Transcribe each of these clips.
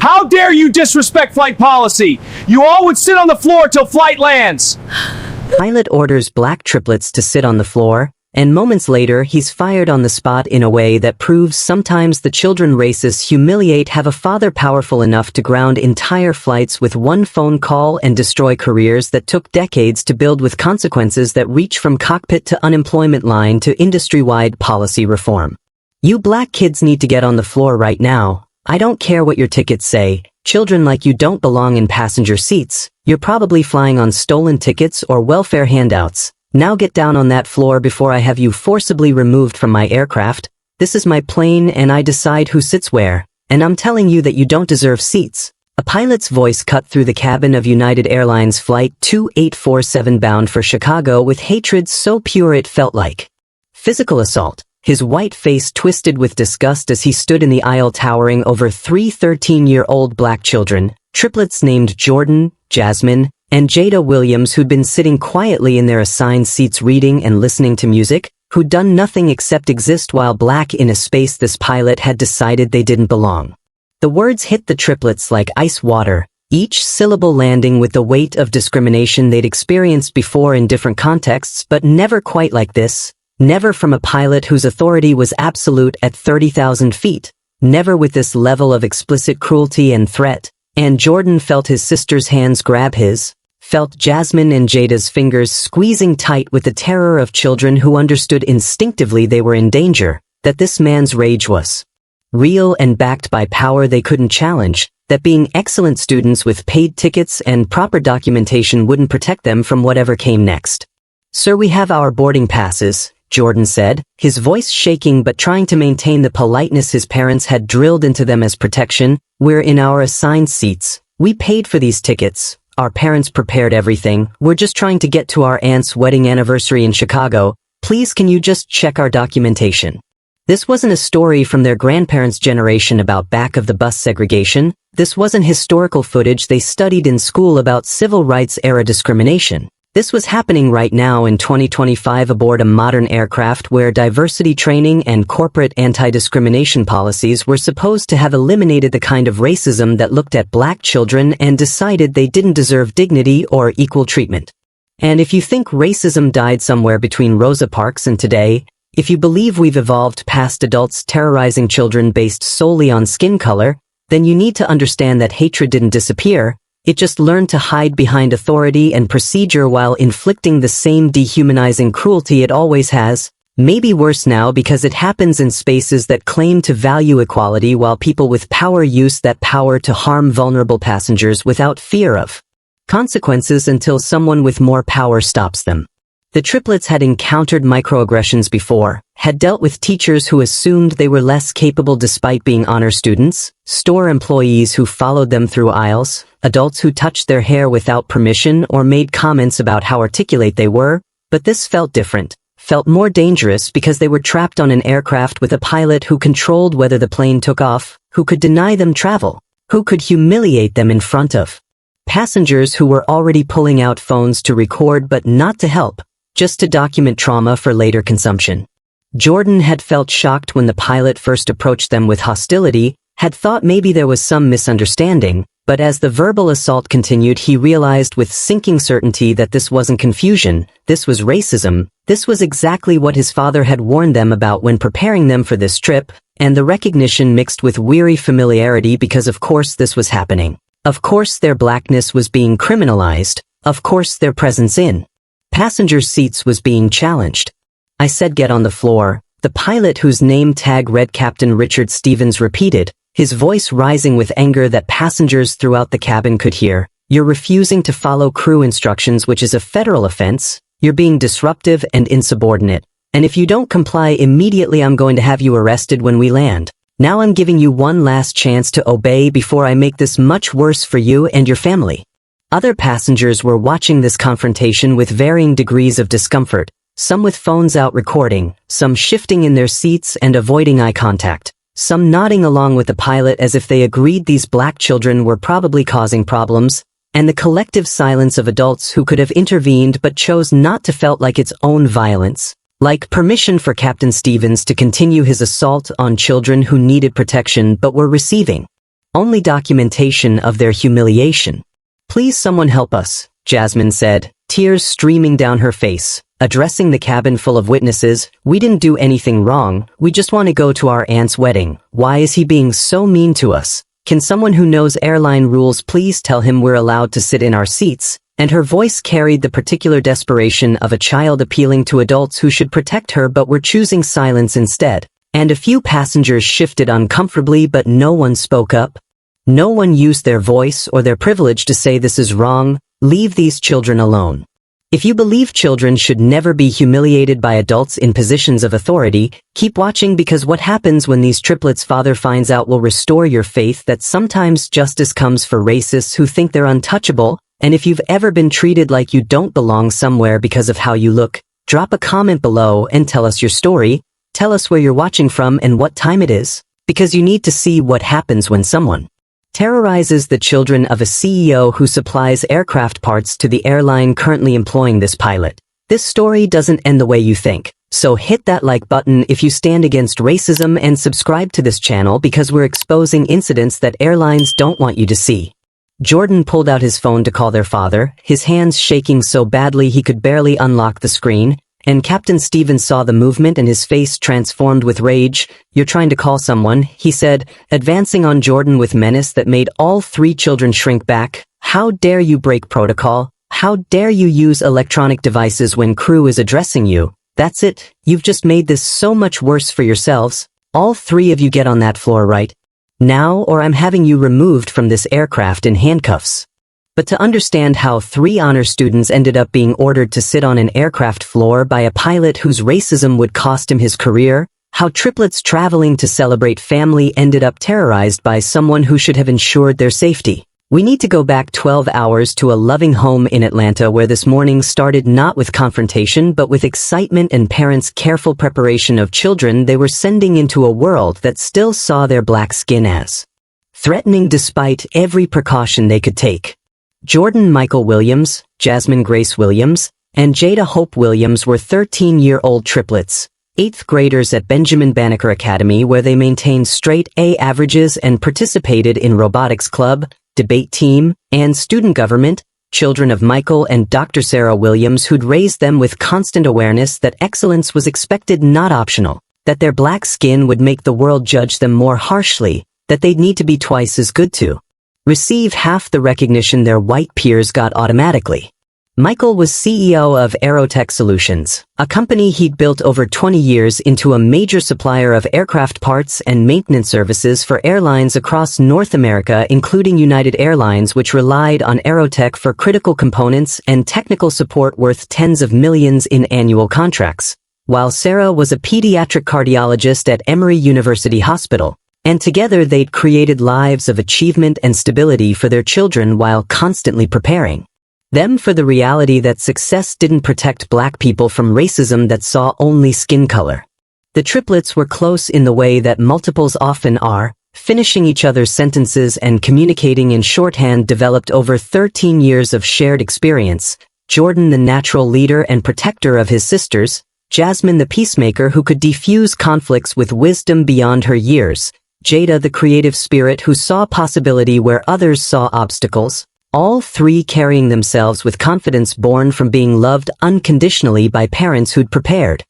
How dare you disrespect flight policy? You all would sit on the floor till flight lands. Pilot orders black triplets to sit on the floor, and moments later he's fired on the spot in a way that proves sometimes the children racists humiliate have a father powerful enough to ground entire flights with one phone call and destroy careers that took decades to build with consequences that reach from cockpit to unemployment line to industry-wide policy reform. You black kids need to get on the floor right now. I don't care what your tickets say. Children like you don't belong in passenger seats. You're probably flying on stolen tickets or welfare handouts. Now get down on that floor before I have you forcibly removed from my aircraft. This is my plane and I decide who sits where. And I'm telling you that you don't deserve seats. A pilot's voice cut through the cabin of United Airlines Flight 2847 bound for Chicago with hatred so pure it felt like physical assault. His white face twisted with disgust as he stood in the aisle towering over three 13-year-old black children, triplets named Jordan, Jasmine, and Jada Williams who'd been sitting quietly in their assigned seats reading and listening to music, who'd done nothing except exist while black in a space this pilot had decided they didn't belong. The words hit the triplets like ice water, each syllable landing with the weight of discrimination they'd experienced before in different contexts, but never quite like this. Never from a pilot whose authority was absolute at 30,000 feet. Never with this level of explicit cruelty and threat. And Jordan felt his sister's hands grab his, felt Jasmine and Jada's fingers squeezing tight with the terror of children who understood instinctively they were in danger, that this man's rage was real and backed by power they couldn't challenge, that being excellent students with paid tickets and proper documentation wouldn't protect them from whatever came next. "Sir, we have our boarding passes," Jordan said, his voice shaking but trying to maintain the politeness his parents had drilled into them as protection. "We're in our assigned seats. We paid for these tickets. Our parents prepared everything. We're just trying to get to our aunt's wedding anniversary in Chicago. Please can you just check our documentation?" This wasn't a story from their grandparents' generation about back-of-the-bus segregation. This wasn't historical footage they studied in school about civil rights-era discrimination. This was happening right now in 2025 aboard a modern aircraft where diversity training and corporate anti-discrimination policies were supposed to have eliminated the kind of racism that looked at black children and decided they didn't deserve dignity or equal treatment. And if you think racism died somewhere between Rosa Parks and today, if you believe we've evolved past adults terrorizing children based solely on skin color, then you need to understand that hatred didn't disappear. It just learned to hide behind authority and procedure while inflicting the same dehumanizing cruelty it always has. Maybe worse now because it happens in spaces that claim to value equality while people with power use that power to harm vulnerable passengers without fear of consequences until someone with more power stops them. The triplets had encountered microaggressions before, had dealt with teachers who assumed they were less capable despite being honor students, store employees who followed them through aisles, adults who touched their hair without permission or made comments about how articulate they were, but this felt different, felt more dangerous because they were trapped on an aircraft with a pilot who controlled whether the plane took off, who could deny them travel, who could humiliate them in front of passengers who were already pulling out phones to record but not to help, just to document trauma for later consumption. Jordan had felt shocked when the pilot first approached them with hostility, had thought maybe there was some misunderstanding, but as the verbal assault continued he realized with sinking certainty that this wasn't confusion, this was racism, this was exactly what his father had warned them about when preparing them for this trip, and the recognition mixed with weary familiarity because of course this was happening. Of course their blackness was being criminalized, of course their presence in passenger seats was being challenged. I said get on the floor, the pilot whose name tag read Captain Richard Stevens repeated, his voice rising with anger that passengers throughout the cabin could hear. "You're refusing to follow crew instructions, which is a federal offense. You're being disruptive and insubordinate. And if you don't comply immediately I'm going to have you arrested when we land. Now I'm giving you one last chance to obey before I make this much worse for you and your family." Other passengers were watching this confrontation with varying degrees of discomfort, some with phones out recording, some shifting in their seats and avoiding eye contact, some nodding along with the pilot as if they agreed these black children were probably causing problems, and the collective silence of adults who could have intervened but chose not to felt like its own violence, like permission for Captain Stevens to continue his assault on children who needed protection but were receiving only documentation of their humiliation. "Please someone help us," Jasmine said, tears streaming down her face. Addressing the cabin full of witnesses, "We didn't do anything wrong, we just want to go to our aunt's wedding. Why is he being so mean to us? Can someone who knows airline rules please tell him we're allowed to sit in our seats?" And her voice carried the particular desperation of a child appealing to adults who should protect her but were choosing silence instead. And a few passengers shifted uncomfortably, but no one spoke up. No one used their voice or their privilege to say this is wrong, leave these children alone. If you believe children should never be humiliated by adults in positions of authority, keep watching, because what happens when these triplets' father finds out will restore your faith that sometimes justice comes for racists who think they're untouchable. And if you've ever been treated like you don't belong somewhere because of how you look, drop a comment below and tell us your story. Tell us where you're watching from and what time it is, because you need to see what happens when someone terrorizes the children of a CEO who supplies aircraft parts to the airline currently employing this pilot. This story doesn't end the way you think, so hit that like button if you stand against racism and subscribe to this channel, because we're exposing incidents that airlines don't want you to see. Jordan pulled out his phone to call their father, his hands shaking so badly he could barely unlock the screen, and Captain Stevens saw the movement and his face transformed with rage. "You're trying to call someone," he said, advancing on Jordan with menace that made all three children shrink back. "How dare you break protocol? How dare you use electronic devices when crew is addressing you? That's it, you've just made this so much worse for yourselves. All three of you get on that floor right now, or I'm having you removed from this aircraft in handcuffs." But to understand how three honor students ended up being ordered to sit on an aircraft floor by a pilot whose racism would cost him his career, how triplets traveling to celebrate family ended up terrorized by someone who should have ensured their safety, we need to go back 12 hours to a loving home in Atlanta, where this morning started not with confrontation but with excitement and parents' careful preparation of children they were sending into a world that still saw their black skin as threatening despite every precaution they could take. Jordan Michael Williams, Jasmine Grace Williams, and Jada Hope Williams were 13-year-old triplets, 8th graders at Benjamin Banneker Academy, where they maintained straight A averages and participated in robotics club, debate team, and student government. Children of Michael and Dr. Sarah Williams, who'd raised them with constant awareness that excellence was expected, not optional, that their black skin would make the world judge them more harshly, that they'd need to be twice as good to receive half the recognition their white peers got automatically. Michael was CEO of Aerotech Solutions, a company he'd built over 20 years into a major supplier of aircraft parts and maintenance services for airlines across North America, including United Airlines, which relied on Aerotech for critical components and technical support worth tens of millions in annual contracts. While Sarah was a pediatric cardiologist at Emory University Hospital, and together they'd created lives of achievement and stability for their children while constantly preparing them for the reality that success didn't protect black people from racism that saw only skin color. The triplets were close in the way that multiples often are, finishing each other's sentences and communicating in shorthand, developed over 13 years of shared experience. Jordan, the natural leader and protector of his sisters, Jasmine, the peacemaker who could defuse conflicts with wisdom beyond her years, Jada, the creative spirit who saw possibility where others saw obstacles, all three carrying themselves with confidence born from being loved unconditionally by parents who'd prepared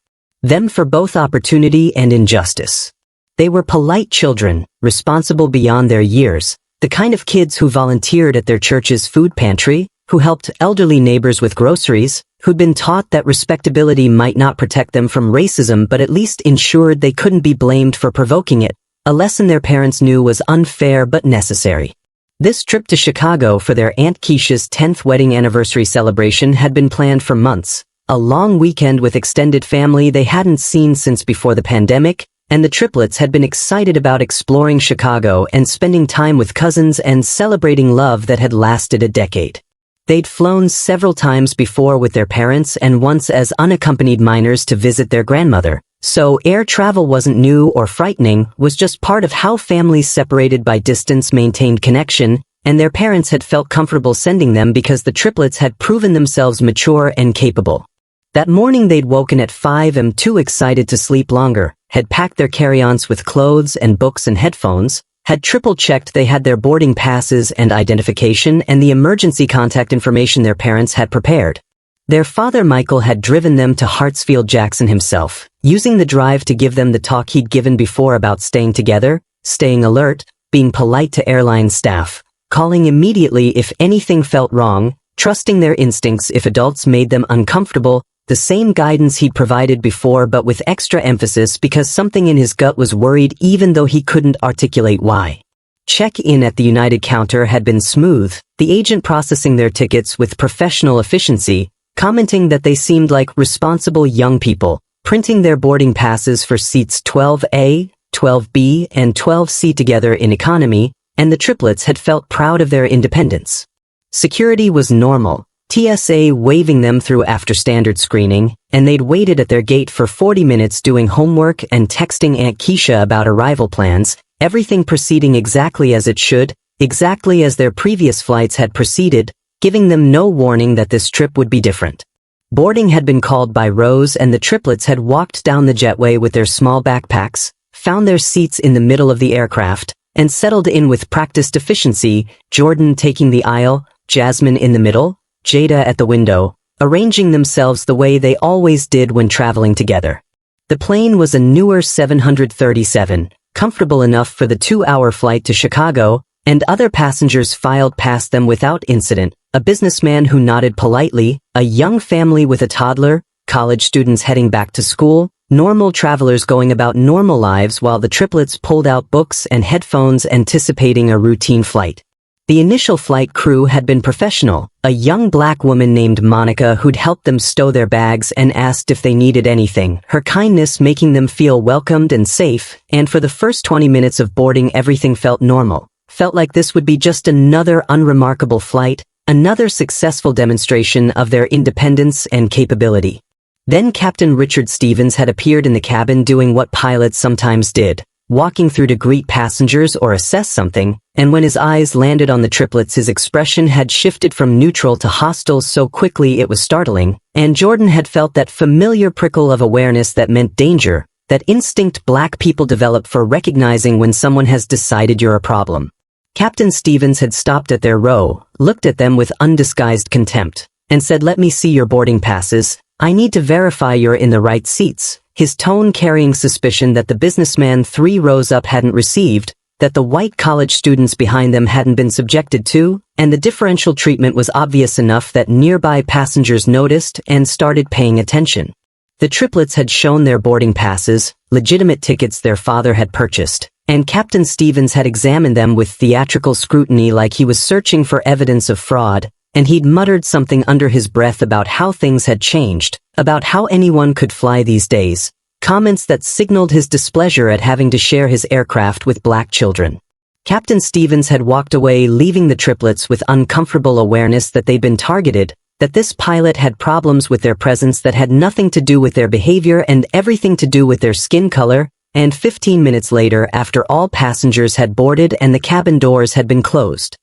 them for both opportunity and injustice. They were polite children, responsible beyond their years, the kind of kids who volunteered at their church's food pantry, who helped elderly neighbors with groceries, who'd been taught that respectability might not protect them from racism but at least ensured they couldn't be blamed for provoking it, a lesson their parents knew was unfair but necessary. This trip to Chicago for their Aunt Keisha's 10th wedding anniversary celebration had been planned for months, a long weekend with extended family they hadn't seen since before the pandemic, and the triplets had been excited about exploring Chicago and spending time with cousins and celebrating love that had lasted a decade. They'd flown several times before with their parents and once as unaccompanied minors to visit their grandmother. So air travel wasn't new or frightening, was just part of how families separated by distance maintained connection, and their parents had felt comfortable sending them because the triplets had proven themselves mature and capable. That morning they'd woken at 5 am too excited to sleep longer, had packed their carry-ons with clothes and books and headphones, had triple-checked they had their boarding passes and identification and the emergency contact information their parents had prepared. Their father Michael had driven them to Hartsfield-Jackson himself, using the drive to give them the talk he'd given before about staying together, staying alert, being polite to airline staff, calling immediately if anything felt wrong, trusting their instincts if adults made them uncomfortable, the same guidance he'd provided before but with extra emphasis because something in his gut was worried even though he couldn't articulate why. Check-in at the United counter had been smooth, the agent processing their tickets with professional efficiency, commenting that they seemed like responsible young people, printing their boarding passes for seats 12A, 12B, and 12C together in economy, and the triplets had felt proud of their independence. Security was normal, TSA waving them through after standard screening, and they'd waited at their gate for 40 minutes doing homework and texting Aunt Keisha about arrival plans, everything proceeding exactly as it should, exactly as their previous flights had proceeded, giving them no warning that this trip would be different. Boarding had been called by Rose and the triplets had walked down the jetway with their small backpacks, found their seats in the middle of the aircraft, and settled in with practiced efficiency, Jordan taking the aisle, Jasmine in the middle, Jada at the window, arranging themselves the way they always did when traveling together. The plane was a newer 737, comfortable enough for the 2-hour flight to Chicago, and other passengers filed past them without incident, a businessman who nodded politely, a young family with a toddler, college students heading back to school, normal travelers going about normal lives while the triplets pulled out books and headphones anticipating a routine flight. The initial flight crew had been professional, a young black woman named Monica who'd helped them stow their bags and asked if they needed anything, her kindness making them feel welcomed and safe, and for the first 20 minutes of boarding everything felt normal, felt like this would be just another unremarkable flight, another successful demonstration of their independence and capability. Then Captain Richard Stevens had appeared in the cabin doing what pilots sometimes did, walking through to greet passengers or assess something, and when his eyes landed on the triplets his expression had shifted from neutral to hostile so quickly it was startling, and Jordan had felt that familiar prickle of awareness that meant danger, that instinct black people develop for recognizing when someone has decided you're a problem. Captain Stevens had stopped at their row, looked at them with undisguised contempt, and said, "Let me see your boarding passes. I need to verify you're in the right seats," his tone carrying suspicion that the businessman 3 rows up hadn't received, that the white college students behind them hadn't been subjected to, and the differential treatment was obvious enough that nearby passengers noticed and started paying attention. The triplets had shown their boarding passes, legitimate tickets their father had purchased, and Captain Stevens had examined them with theatrical scrutiny like he was searching for evidence of fraud, and he'd muttered something under his breath about how things had changed, about how anyone could fly these days, comments that signaled his displeasure at having to share his aircraft with black children. Captain Stevens had walked away leaving the triplets with uncomfortable awareness that they'd been targeted, that this pilot had problems with their presence that had nothing to do with their behavior and everything to do with their skin color, and 15 minutes later after all passengers had boarded and the cabin doors had been closed,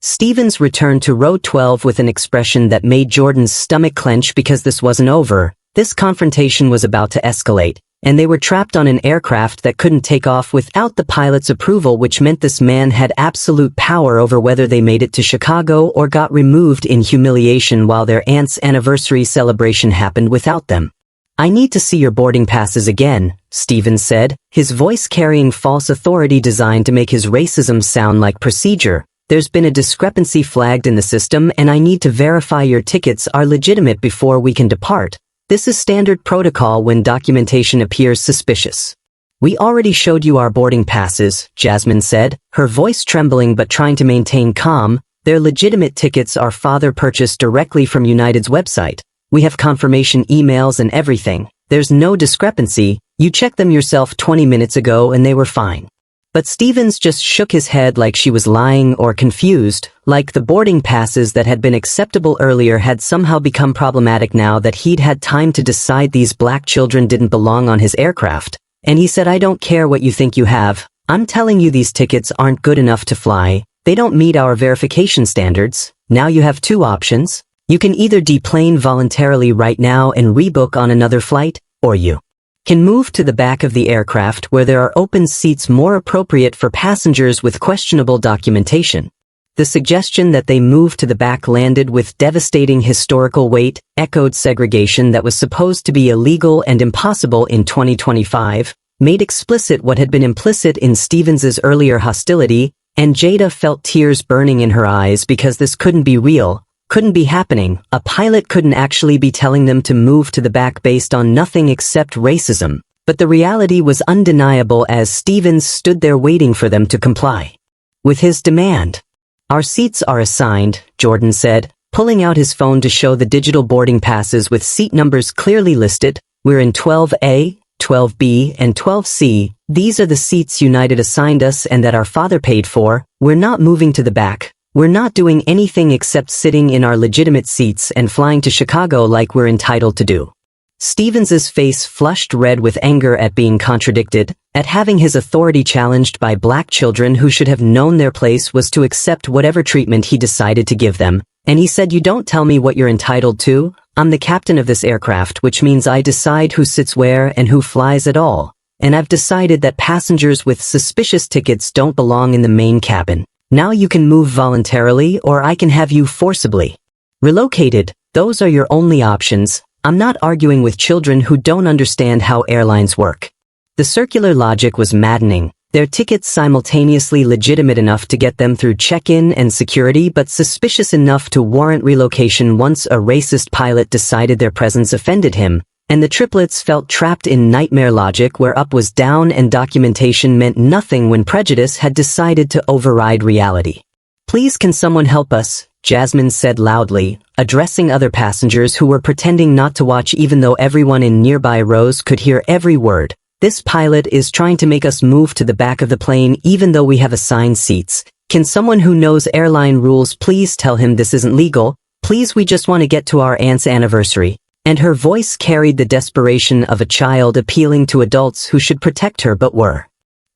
Stevens returned to row 12 with an expression that made Jordan's stomach clench because this wasn't over. This confrontation was about to escalate, and they were trapped on an aircraft that couldn't take off without the pilot's approval, which meant this man had absolute power over whether they made it to Chicago or got removed in humiliation while their aunt's anniversary celebration happened without them. "I need to see your boarding passes again," Stevens said, his voice carrying false authority designed to make his racism sound like procedure. "There's been a discrepancy flagged in the system and I need to verify your tickets are legitimate before we can depart. This is standard protocol when documentation appears suspicious." "We already showed you our boarding passes," Jasmine said, her voice trembling but trying to maintain calm. "They're legitimate tickets our father purchased directly from United's website. We have confirmation emails and everything. There's no discrepancy. You checked them yourself 20 minutes ago and they were fine." But Stevens just shook his head like she was lying or confused, like the boarding passes that had been acceptable earlier had somehow become problematic now that he'd had time to decide these black children didn't belong on his aircraft. And he said, "I don't care what you think you have. I'm telling you these tickets aren't good enough to fly. They don't meet our verification standards. Now you have 2 options. You can either deplane voluntarily right now and rebook on another flight, or you Can move to the back of the aircraft where there are open seats more appropriate for passengers with questionable documentation. The suggestion that they move to the back landed with devastating historical weight, echoed segregation that was supposed to be illegal and impossible in 2025, made explicit what had been implicit in Stevens's earlier hostility, and Jada felt tears burning in her eyes because this couldn't be real, couldn't be happening. A pilot couldn't actually be telling them to move to the back based on nothing except racism. But the reality was undeniable as Stevens stood there waiting for them to comply with his demand. "Our seats are assigned," Jordan said, pulling out his phone to show the digital boarding passes with seat numbers clearly listed. "We're in 12A, 12B, and 12C. These are the seats United assigned us and that our father paid for. We're not moving to the back. We're not doing anything except sitting in our legitimate seats and flying to Chicago like we're entitled to do." Stevens's face flushed red with anger at being contradicted, at having his authority challenged by black children who should have known their place was to accept whatever treatment he decided to give them. And he said, "You don't tell me what you're entitled to. I'm the captain of this aircraft, which means I decide who sits where and who flies at all. And I've decided that passengers with suspicious tickets don't belong in the main cabin. Now you can move voluntarily or I can have you forcibly relocated. Those are your only options. I'm not arguing with children who don't understand how airlines work." The circular logic was maddening. Their tickets simultaneously legitimate enough to get them through check-in and security but suspicious enough to warrant relocation once a racist pilot decided their presence offended him, and the triplets felt trapped in nightmare logic where up was down and documentation meant nothing when prejudice had decided to override reality. "Please can someone help us?" Jasmine said loudly, addressing other passengers who were pretending not to watch even though everyone in nearby rows could hear every word. "This pilot is trying to make us move to the back of the plane even though we have assigned seats. Can someone who knows airline rules please tell him this isn't legal? Please, we just want to get to our aunt's anniversary." And her voice carried the desperation of a child appealing to adults who should protect her but were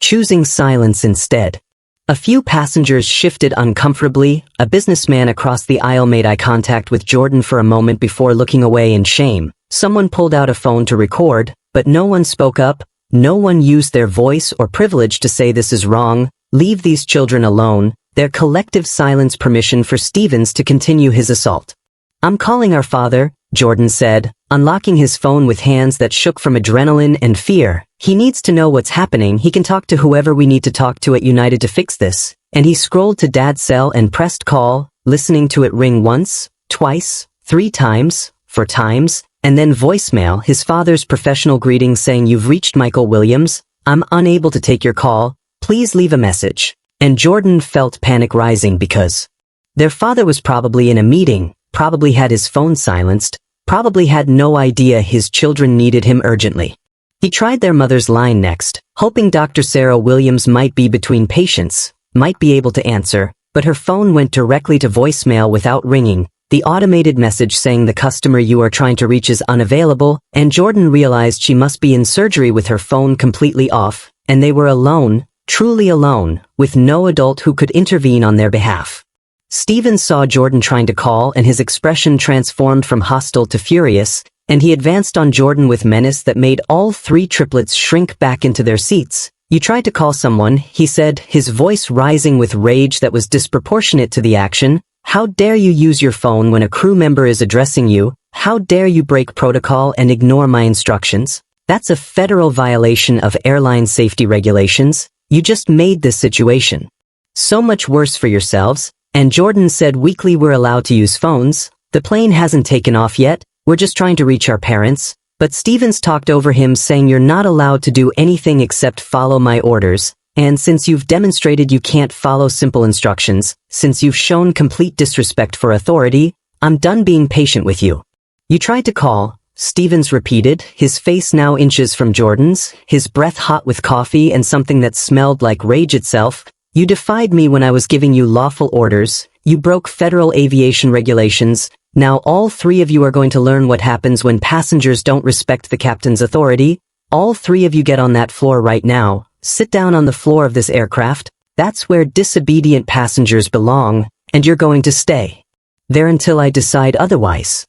choosing silence instead. A few passengers shifted uncomfortably. A businessman across the aisle made eye contact with Jordan for a moment before looking away in shame. Someone pulled out a phone to record, but no one spoke up. No one used their voice or privilege to say this is wrong. Leave these children alone. Their collective silence permission for Stevens to continue his assault. "I'm calling our father," Jordan said, unlocking his phone with hands that shook from adrenaline and fear. "He needs to know what's happening. He can talk to whoever we need to talk to at United to fix this." And he scrolled to Dad's cell and pressed call, listening to it ring once, twice, 3 times, 4 times, and then voicemail, his father's professional greeting saying, "You've reached Michael Williams. I'm unable to take your call. Please leave a message." And Jordan felt panic rising because their father was probably in a meeting, probably had his phone silenced, probably had no idea his children needed him urgently. He tried their mother's line next, hoping Dr. Sarah Williams might be between patients, might be able to answer, but her phone went directly to voicemail without ringing, the automated message saying the customer you are trying to reach is unavailable, and Jordan realized she must be in surgery with her phone completely off, and they were alone, truly alone, with no adult who could intervene on their behalf. Stevens saw Jordan trying to call and his expression transformed from hostile to furious, and he advanced on Jordan with menace that made all 3 triplets shrink back into their seats. "You tried to call someone," he said, his voice rising with rage that was disproportionate to the action. "How dare you use your phone when a crew member is addressing you? How dare you break protocol and ignore my instructions? That's a federal violation of airline safety regulations. You just made this situation so much worse for yourselves." And Jordan said weakly, "We're allowed to use phones. The plane hasn't taken off yet. We're just trying to reach our parents." But Stevens talked over him saying, "You're not allowed to do anything except follow my orders. And since you've demonstrated you can't follow simple instructions, since you've shown complete disrespect for authority, I'm done being patient with you." "You tried to call," Stevens repeated, his face now inches from Jordan's, his breath hot with coffee and something that smelled like rage itself. "You defied me when I was giving you lawful orders. You broke federal aviation regulations. Now all 3 of you are going to learn what happens when passengers don't respect the captain's authority. All 3 of you get on that floor right now. Sit down on the floor of this aircraft. That's where disobedient passengers belong, and you're going to stay there until I decide otherwise."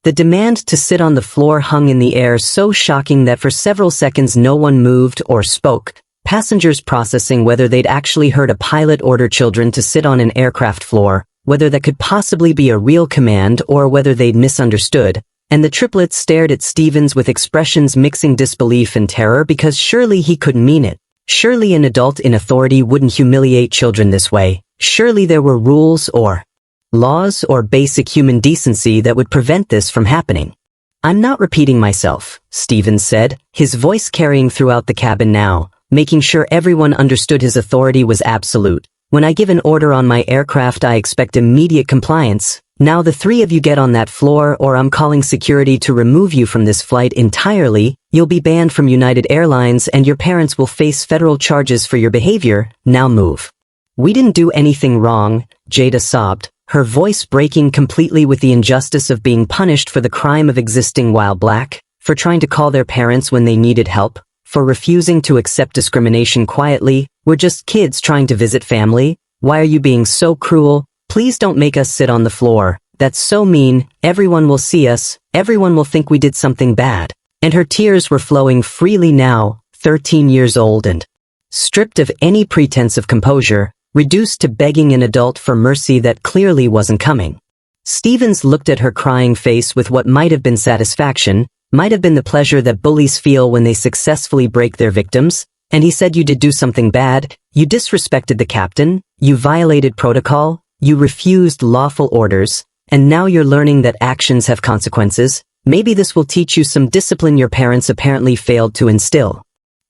The demand to sit on the floor hung in the air, so shocking that for several seconds no one moved or spoke, passengers processing whether they'd actually heard a pilot order children to sit on an aircraft floor, whether that could possibly be a real command or whether they'd misunderstood, and the triplets stared at Stevens with expressions mixing disbelief and terror because surely he couldn't mean it. Surely an adult in authority wouldn't humiliate children this way. Surely there were rules or laws or basic human decency that would prevent this from happening. "I'm not repeating myself," Stevens said, his voice carrying throughout the cabin now, making sure everyone understood his authority was absolute. "When I give an order on my aircraft, I expect immediate compliance. Now the three of you get on that floor or I'm calling security to remove you from this flight entirely. You'll be banned from United Airlines and your parents will face federal charges for your behavior. Now move." "We didn't do anything wrong," Jada sobbed, her voice breaking completely with the injustice of being punished for the crime of existing while black, for trying to call their parents when they needed help, for refusing to accept discrimination quietly. "We're just kids trying to visit family. Why are you being so cruel? Please don't make us sit on the floor. That's so mean. Everyone will see us. Everyone will think we did something bad." And her tears were flowing freely now, 13 years old and stripped of any pretense of composure, reduced to begging an adult for mercy that clearly wasn't coming. Stevens looked at her crying face with what might have been satisfaction, might have been the pleasure that bullies feel when they successfully break their victims, and he said, "You did do something bad. You disrespected the captain. You violated protocol. You refused lawful orders. And now you're learning that actions have consequences. Maybe this will teach you some discipline your parents apparently failed to instill."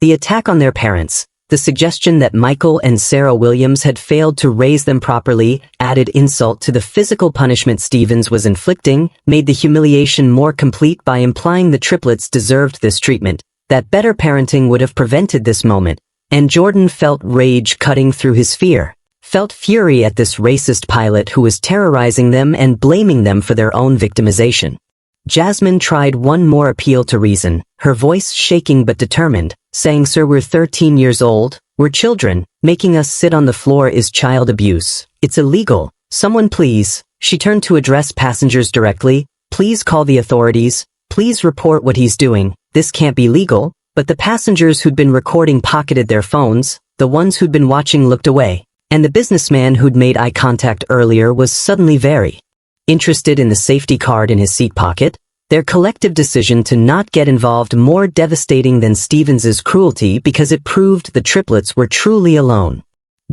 The attack on their parents, the suggestion that Michael and Sarah Williams had failed to raise them properly, added insult to the physical punishment Stevens was inflicting, made the humiliation more complete by implying the triplets deserved this treatment, that better parenting would have prevented this moment, and Jordan felt rage cutting through his fear, felt fury at this racist pilot who was terrorizing them and blaming them for their own victimization. Jasmine tried one more appeal to reason, her voice shaking but determined, saying, "Sir, we're 13 years old. We're children. Making us sit on the floor is child abuse. It's illegal. Someone please." She turned to address passengers directly. "Please call the authorities. Please report what he's doing. This can't be legal." But the passengers who'd been recording pocketed their phones, the ones who'd been watching looked away, and the businessman who'd made eye contact earlier was suddenly very interested in the safety card in his seat pocket. Their collective decision to not get involved more devastating than Stevens's cruelty because it proved the triplets were truly alone.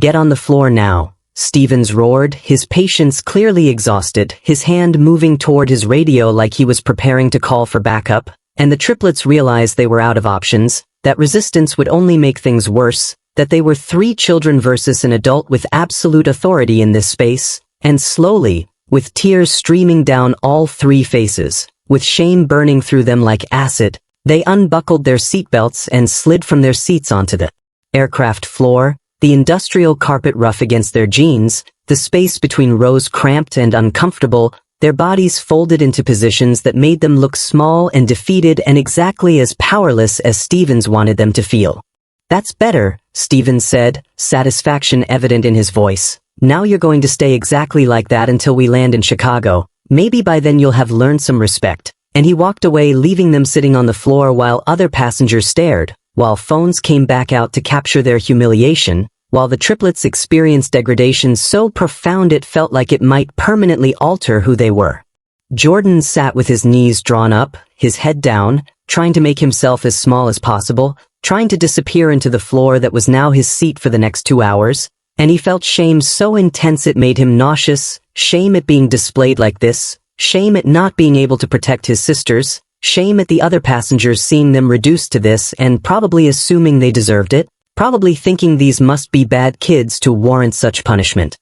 "Get on the floor now," Stevens roared, his patience clearly exhausted, his hand moving toward his radio like he was preparing to call for backup, and the triplets realized they were out of options, that resistance would only make things worse, that they were three children versus an adult with absolute authority in this space, and slowly, with tears streaming down all three faces, with shame burning through them like acid, they unbuckled their seatbelts and slid from their seats onto the aircraft floor, the industrial carpet rough against their jeans, the space between rows cramped and uncomfortable, their bodies folded into positions that made them look small and defeated and exactly as powerless as Stevens wanted them to feel. "That's better," Stevens said, satisfaction evident in his voice. "Now you're going to stay exactly like that until we land in Chicago. Maybe by then you'll have learned some respect." And he walked away, leaving them sitting on the floor while other passengers stared, while phones came back out to capture their humiliation, while the triplets experienced degradation so profound it felt like it might permanently alter who they were. Jordan sat with his knees drawn up, his head down, trying to make himself as small as possible, trying to disappear into the floor that was now his seat for the next 2 hours, and he felt shame so intense it made him nauseous, shame at being displayed like this, shame at not being able to protect his sisters, shame at the other passengers seeing them reduced to this and probably assuming they deserved it, probably thinking these must be bad kids to warrant such punishment.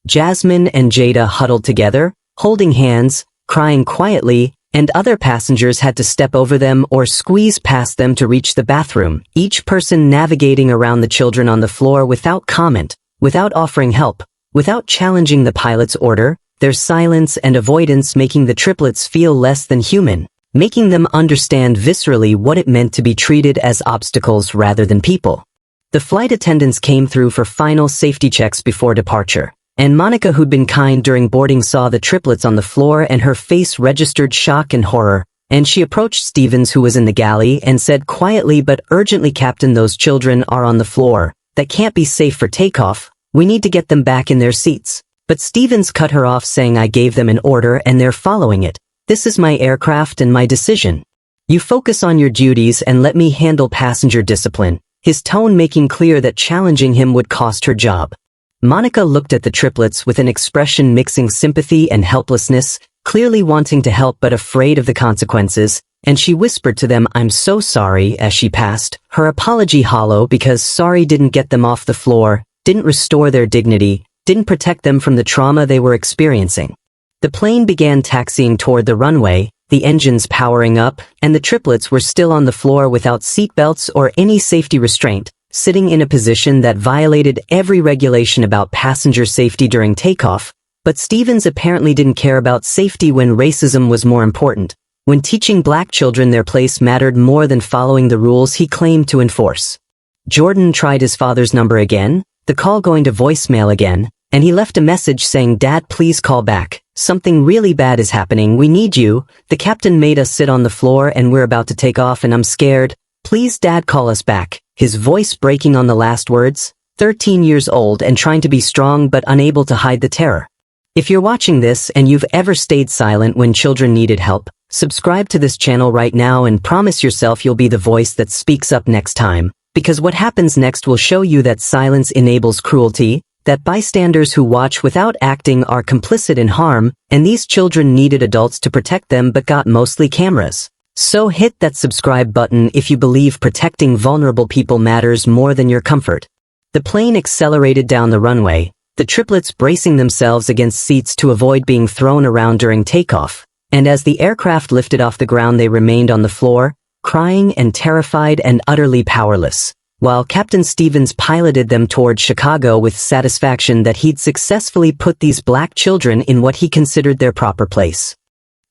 Jasmine and Jada huddled together, holding hands, crying quietly, and other passengers had to step over them or squeeze past them to reach the bathroom, each person navigating around the children on the floor without comment, without offering help, without challenging the pilot's order, their silence and avoidance making the triplets feel less than human, making them understand viscerally what it meant to be treated as obstacles rather than people. The flight attendants came through for final safety checks before departure. And Monica, who'd been kind during boarding, saw the triplets on the floor and her face registered shock and horror, and she approached Stevens, who was in the galley, and said quietly but urgently, "Captain, those children are on the floor. That can't be safe for takeoff. We need to get them back in their seats." But Stevens cut her off, saying, "I gave them an order and they're following it. This is my aircraft and my decision. You focus on your duties and let me handle passenger discipline," his tone making clear that challenging him would cost her job. Monica looked at the triplets with an expression mixing sympathy and helplessness, clearly wanting to help but afraid of the consequences, and she whispered to them, "I'm so sorry," as she passed, her apology hollow because sorry didn't get them off the floor, didn't restore their dignity, didn't protect them from the trauma they were experiencing. The plane began taxiing toward the runway, the engines powering up, and the triplets were still on the floor without seatbelts or any safety restraint, sitting in a position that violated every regulation about passenger safety during takeoff. But Stevens apparently didn't care about safety when racism was more important, when teaching black children their place mattered more than following the rules he claimed to enforce. Jordan tried his father's number again, the call going to voicemail again, and he left a message saying, "Dad, please call back. Something really bad is happening. We need you. The captain made us sit on the floor and we're about to take off and I'm scared. Please, Dad, call us back." His voice breaking on the last words, 13 years old and trying to be strong but unable to hide the terror. If you're watching this and you've ever stayed silent when children needed help, subscribe to this channel right now and promise yourself you'll be the voice that speaks up next time. Because what happens next will show you that silence enables cruelty, that bystanders who watch without acting are complicit in harm, and these children needed adults to protect them but got mostly cameras. So hit that subscribe button if you believe protecting vulnerable people matters more than your comfort. The plane accelerated down the runway, the triplets bracing themselves against seats to avoid being thrown around during takeoff, and as the aircraft lifted off the ground they remained on the floor, crying and terrified and utterly powerless, while Captain Stevens piloted them toward Chicago with satisfaction that he'd successfully put these black children in what he considered their proper place.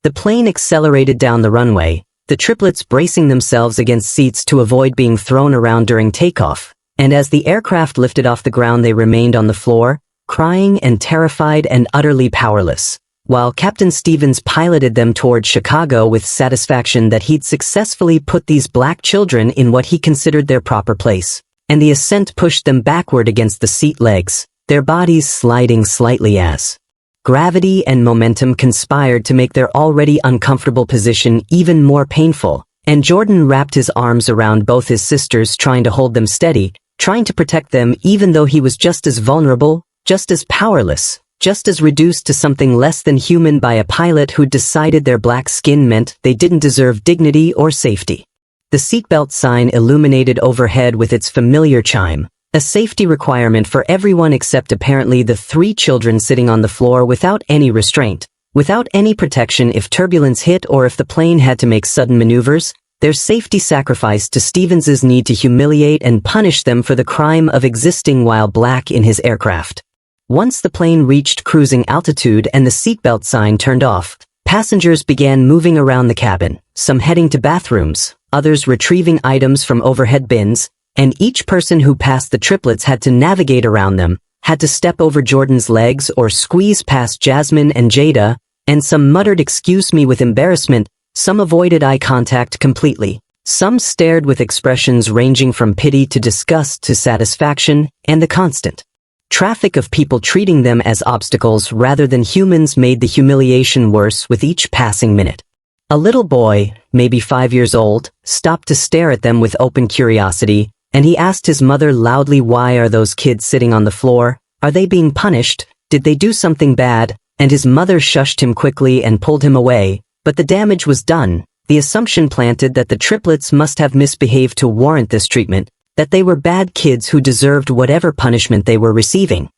The plane accelerated down the runway, the triplets bracing themselves against seats to avoid being thrown around during takeoff, and as the aircraft lifted off the ground they remained on the floor, crying and terrified and utterly powerless, while Captain Stevens piloted them toward Chicago with satisfaction that he'd successfully put these black children in what he considered their proper place, and the ascent pushed them backward against the seat legs, their bodies sliding slightly as gravity and momentum conspired to make their already uncomfortable position even more painful, and Jordan wrapped his arms around both his sisters, trying to hold them steady, trying to protect them even though he was just as vulnerable, just as powerless, just as reduced to something less than human by a pilot who decided their black skin meant they didn't deserve dignity or safety. The seatbelt sign illuminated overhead with its familiar chime, a safety requirement for everyone except apparently the 3 children sitting on the floor without any restraint, without any protection if turbulence hit or if the plane had to make sudden maneuvers, their safety sacrificed to Stevens's need to humiliate and punish them for the crime of existing while black in his aircraft. Once the plane reached cruising altitude and the seatbelt sign turned off, passengers began moving around the cabin, some heading to bathrooms, others retrieving items from overhead bins, and each person who passed the triplets had to navigate around them, had to step over Jordan's legs or squeeze past Jasmine and Jada, and some muttered "excuse me" with embarrassment, some avoided eye contact completely, some stared with expressions ranging from pity to disgust to satisfaction, and the constant traffic of people treating them as obstacles rather than humans made the humiliation worse with each passing minute. A little boy, maybe 5 years old, stopped to stare at them with open curiosity, and he asked his mother loudly, "Why are those kids sitting on the floor? Are they being punished? Did they do something bad?" And his mother shushed him quickly and pulled him away, but the damage was done, the assumption planted that the triplets must have misbehaved to warrant this treatment, that they were bad kids who deserved whatever punishment they were receiving.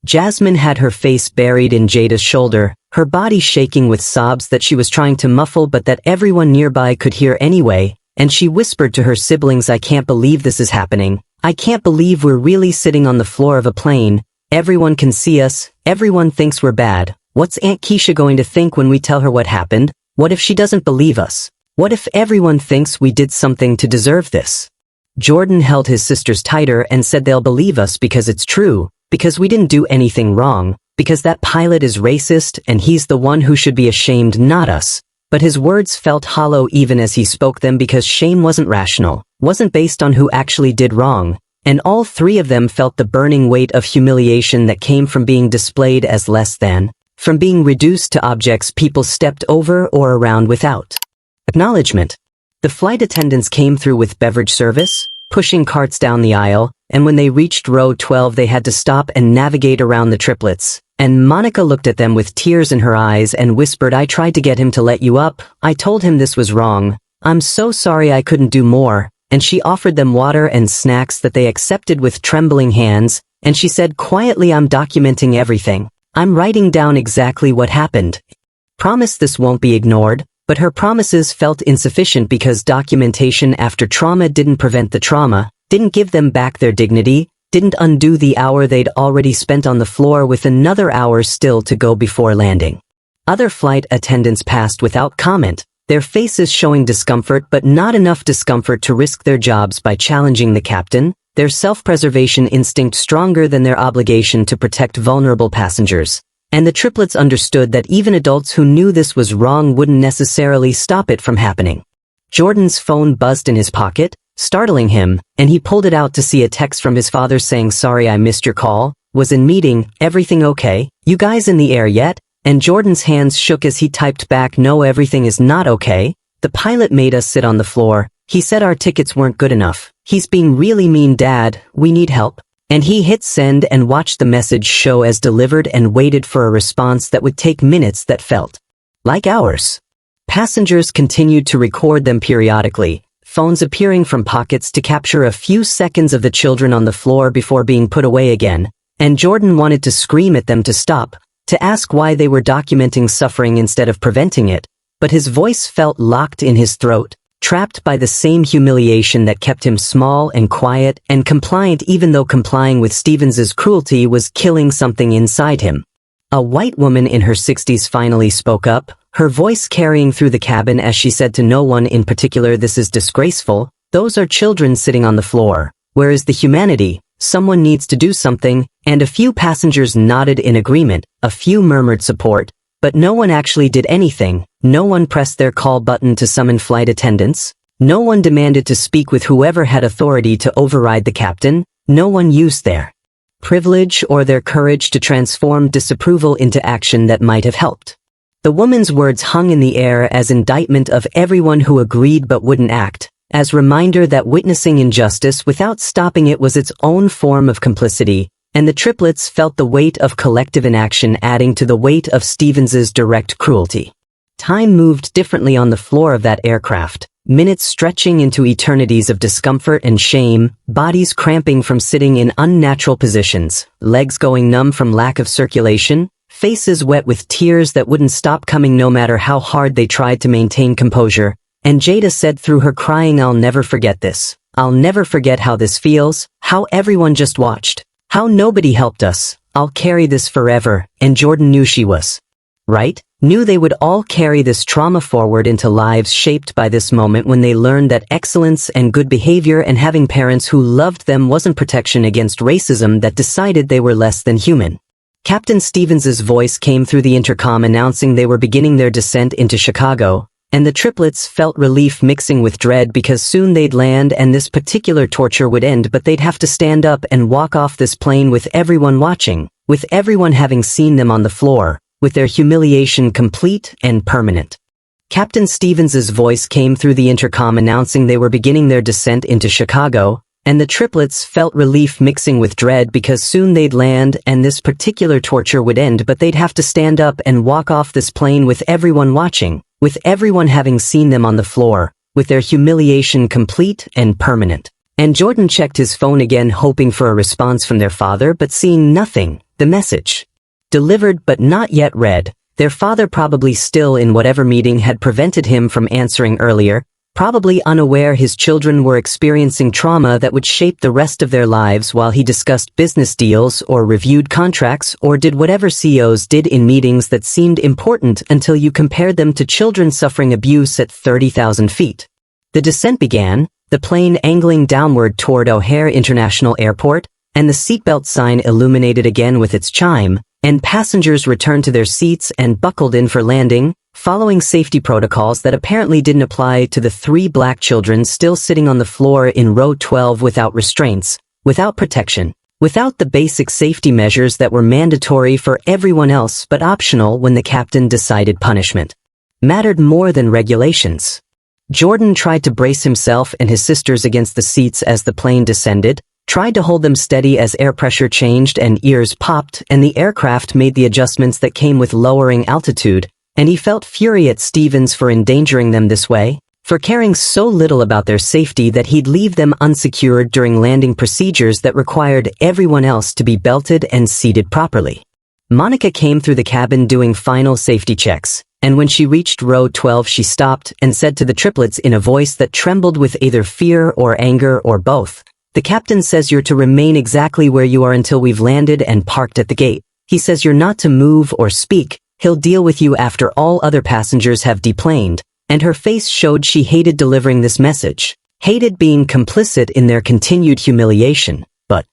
Jasmine had her face buried in Jada's shoulder, her body shaking with sobs that she was trying to muffle but that everyone nearby could hear anyway, and she whispered to her siblings, "I can't believe this is happening. I can't believe we're really sitting on the floor of a plane. Everyone can see us, everyone thinks we're bad. What's Aunt Keisha going to think when we tell her what happened? What if she doesn't believe us? What if everyone thinks we did something to deserve this?" Jordan held his sisters tighter and said, "They'll believe us because it's true, because we didn't do anything wrong, because that pilot is racist and he's the one who should be ashamed, not us. But his words felt hollow even as he spoke them because shame wasn't rational, wasn't based on who actually did wrong, and all three of them felt the burning weight of humiliation that came from being displayed as less than, from being reduced to objects people stepped over or around without acknowledgement. The flight attendants came through with beverage service, pushing carts down the aisle, and when they reached row 12 they had to stop and navigate around the triplets. And Monica looked at them with tears in her eyes and whispered, "I tried to get him to let you up. I told him this was wrong. I'm so sorry I couldn't do more." And she offered them water and snacks that they accepted with trembling hands, and she said quietly, "I'm documenting everything. I'm writing down exactly what happened. Promise this won't be ignored." But her promises felt insufficient because documentation after trauma didn't prevent the trauma, didn't give them back their dignity, didn't undo the hour they'd already spent on the floor with another hour still to go before landing. Other flight attendants passed without comment, their faces showing discomfort but not enough discomfort to risk their jobs by challenging the captain, their self-preservation instinct stronger than their obligation to protect vulnerable passengers. And the triplets understood that even adults who knew this was wrong wouldn't necessarily stop it from happening. Jordan's phone buzzed in his pocket, startling him, and he pulled it out to see a text from his father saying, "Sorry I missed your call, was in meeting, everything okay, you guys in the air yet?" And Jordan's hands shook as he typed back, "No, everything is not okay. The pilot made us sit on the floor. He said our tickets weren't good enough. He's being really mean, Dad, we need help." And he hit send and watched the message show as delivered and waited for a response that would take minutes that felt like hours. Passengers continued to record them periodically, phones appearing from pockets to capture a few seconds of the children on the floor before being put away again, and Jordan wanted to scream at them to stop, to ask why they were documenting suffering instead of preventing it, but his voice felt locked in his throat, trapped by the same humiliation that kept him small and quiet and compliant even though complying with Stevens's cruelty was killing something inside him. A white woman in her 60s finally spoke up, her voice carrying through the cabin as she said to no one in particular, "This is disgraceful. Those are children sitting on the floor. Where is the humanity? Someone needs to do something." And a few passengers nodded in agreement, a few murmured support, but no one actually did anything. No one pressed their call button to summon flight attendants. No one demanded to speak with whoever had authority to override the captain. No one used their privilege or their courage to transform disapproval into action that might have helped. The woman's words hung in the air as indictment of everyone who agreed but wouldn't act, as reminder that witnessing injustice without stopping it was its own form of complicity, and the triplets felt the weight of collective inaction adding to the weight of Stevens's direct cruelty. Time moved differently on the floor of that aircraft, minutes stretching into eternities of discomfort and shame, bodies cramping from sitting in unnatural positions, legs going numb from lack of circulation, faces wet with tears that wouldn't stop coming no matter how hard they tried to maintain composure. And Jada said through her crying, "I'll never forget this. I'll never forget how this feels, how everyone just watched, how nobody helped us. I'll carry this forever." And Jordan knew she was right, knew they would all carry this trauma forward into lives shaped by this moment when they learned that excellence and good behavior and having parents who loved them wasn't protection against racism that decided they were less than human. Captain Stevens's voice came through the intercom announcing they were beginning their descent into Chicago, and the triplets felt relief mixing with dread because soon they'd land and this particular torture would end, but they'd have to stand up and walk off this plane with everyone watching, with everyone having seen them on the floor, with their humiliation complete and permanent. Captain Stevens's voice came through the intercom announcing they were beginning their descent into Chicago, and the triplets felt relief mixing with dread because soon they'd land and this particular torture would end, but they'd have to stand up and walk off this plane with everyone watching, with everyone having seen them on the floor, with their humiliation complete and permanent. And Jordan checked his phone again, hoping for a response from their father, but seeing nothing. The message delivered but not yet read. Their father, probably still in whatever meeting had prevented him from answering earlier, probably unaware his children were experiencing trauma that would shape the rest of their lives while he discussed business deals or reviewed contracts or did whatever CEOs did in meetings that seemed important until you compared them to children suffering abuse at 30,000 feet. The descent began, the plane angling downward toward O'Hare International Airport, and the seatbelt sign illuminated again with its chime, and passengers returned to their seats and buckled in for landing, following safety protocols that apparently didn't apply to the 3 black children still sitting on the floor in row 12 without restraints, without protection, without the basic safety measures that were mandatory for everyone else but optional when the captain decided punishment mattered more than regulations. Jordan tried to brace himself and his sisters against the seats as the plane descended, tried to hold them steady as air pressure changed and ears popped and the aircraft made the adjustments that came with lowering altitude, and he felt fury at Stevens for endangering them this way, for caring so little about their safety that he'd leave them unsecured during landing procedures that required everyone else to be belted and seated properly. Monica came through the cabin doing final safety checks, and when she reached row 12 she stopped and said to the triplets in a voice that trembled with either fear or anger or both, "The captain says you're to remain exactly where you are until we've landed and parked at the gate. He says you're not to move or speak. He'll deal with you after all other passengers have deplaned," and her face showed she hated delivering this message, hated being complicit in their continued humiliation, but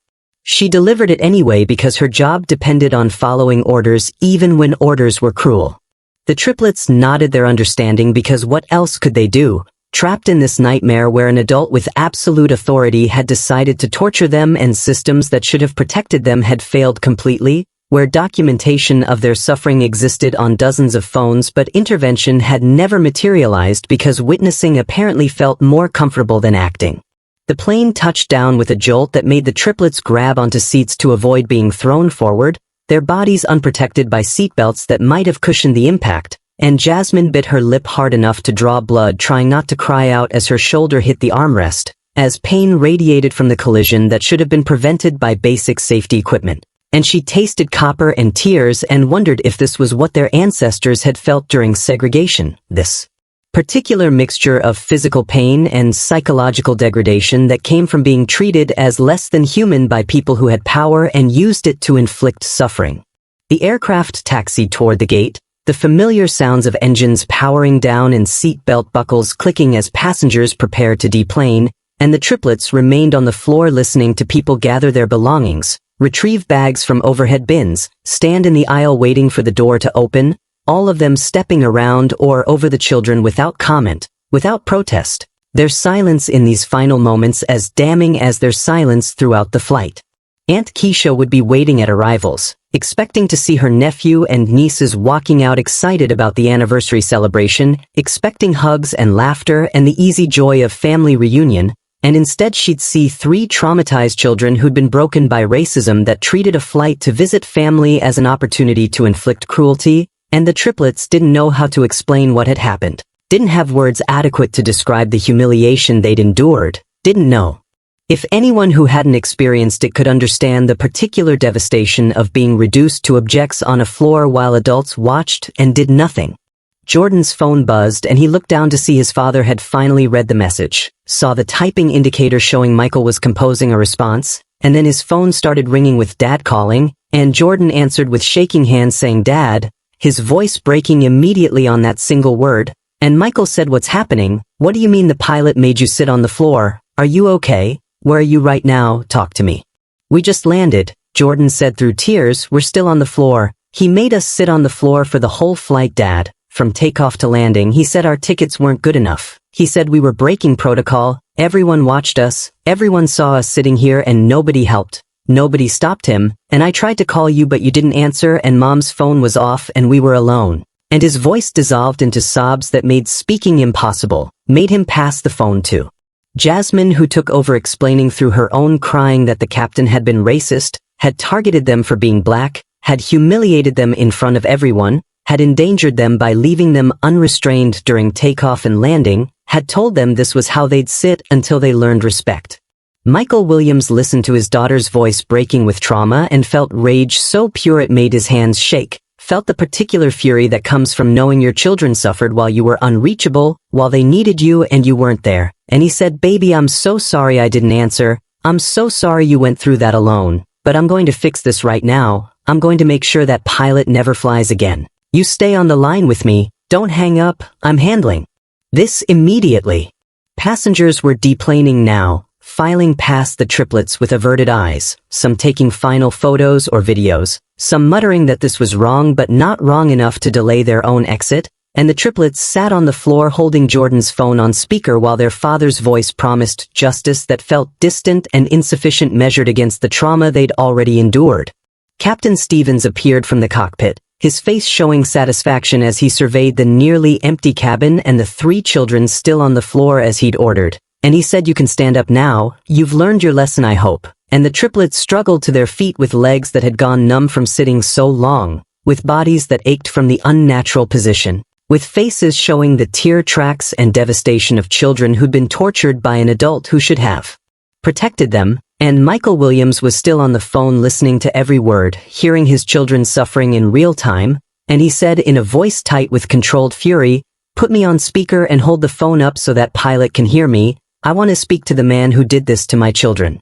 she delivered it anyway because her job depended on following orders even when orders were cruel. The triplets nodded their understanding because what else could they do, trapped in this nightmare where an adult with absolute authority had decided to torture them and systems that should have protected them had failed completely, where documentation of their suffering existed on dozens of phones but intervention had never materialized because witnessing apparently felt more comfortable than acting. The plane touched down with a jolt that made the triplets grab onto seats to avoid being thrown forward, their bodies unprotected by seatbelts that might have cushioned the impact, and Jasmine bit her lip hard enough to draw blood trying not to cry out as her shoulder hit the armrest, as pain radiated from the collision that should have been prevented by basic safety equipment. And she tasted copper and tears and wondered if this was what their ancestors had felt during segregation, this particular mixture of physical pain and psychological degradation that came from being treated as less than human by people who had power and used it to inflict suffering. The aircraft taxied toward the gate, the familiar sounds of engines powering down and seat belt buckles clicking as passengers prepared to deplane, and the triplets remained on the floor listening to people gather their belongings, retrieve bags from overhead bins, stand in the aisle waiting for the door to open, all of them stepping around or over the children without comment, without protest, their silence in these final moments as damning as their silence throughout the flight. Aunt Keisha would be waiting at arrivals, expecting to see her nephew and nieces walking out excited about the anniversary celebration, expecting hugs and laughter and the easy joy of family reunion, and instead she'd see 3 traumatized children who'd been broken by racism that treated a flight to visit family as an opportunity to inflict cruelty, and the triplets didn't know how to explain what had happened, didn't have words adequate to describe the humiliation they'd endured, didn't know. If anyone who hadn't experienced it could understand the particular devastation of being reduced to objects on a floor while adults watched and did nothing. Jordan's phone buzzed and he looked down to see his father had finally read the message, saw the typing indicator showing Michael was composing a response, and then his phone started ringing with Dad calling, and Jordan answered with shaking hands saying Dad, his voice breaking immediately on that single word, and Michael said, "What's happening? What do you mean the pilot made you sit on the floor? Are you okay? Where are you right now? Talk to me." "We just landed," Jordan said through tears. "We're still on the floor. He made us sit on the floor for the whole flight, Dad. From takeoff to landing. He said our tickets weren't good enough. He said we were breaking protocol. Everyone watched us. Everyone saw us sitting here and nobody helped. Nobody stopped him, and I tried to call you but you didn't answer and Mom's phone was off and we were alone." And his voice dissolved into sobs that made speaking impossible, made him pass the phone to Jasmine, who took over explaining through her own crying that the captain had been racist, had targeted them for being black, had humiliated them in front of everyone, had endangered them by leaving them unrestrained during takeoff and landing, had told them this was how they'd sit until they learned respect. Michael Williams listened to his daughter's voice breaking with trauma and felt rage so pure it made his hands shake, felt the particular fury that comes from knowing your children suffered while you were unreachable, while they needed you and you weren't there. And he said, "Baby, I'm so sorry I didn't answer. I'm so sorry you went through that alone. But I'm going to fix this right now. I'm going to make sure that pilot never flies again. You stay on the line with me. Don't hang up. I'm handling this immediately." Passengers were deplaning now, filing past the triplets with averted eyes, some taking final photos or videos, some muttering that this was wrong but not wrong enough to delay their own exit, and the triplets sat on the floor holding Jordan's phone on speaker while their father's voice promised justice that felt distant and insufficient measured against the trauma they'd already endured. Captain Stevens appeared from the cockpit, his face showing satisfaction as he surveyed the nearly empty cabin and the 3 children still on the floor as he'd ordered. And he said, "You can stand up now, you've learned your lesson, I hope." And the triplets struggled to their feet with legs that had gone numb from sitting so long, with bodies that ached from the unnatural position, with faces showing the tear tracks and devastation of children who'd been tortured by an adult who should have protected them. And Michael Williams was still on the phone listening to every word, hearing his children suffering in real time, and he said in a voice tight with controlled fury, "Put me on speaker and hold the phone up so that pilot can hear me. I want to speak to the man who did this to my children."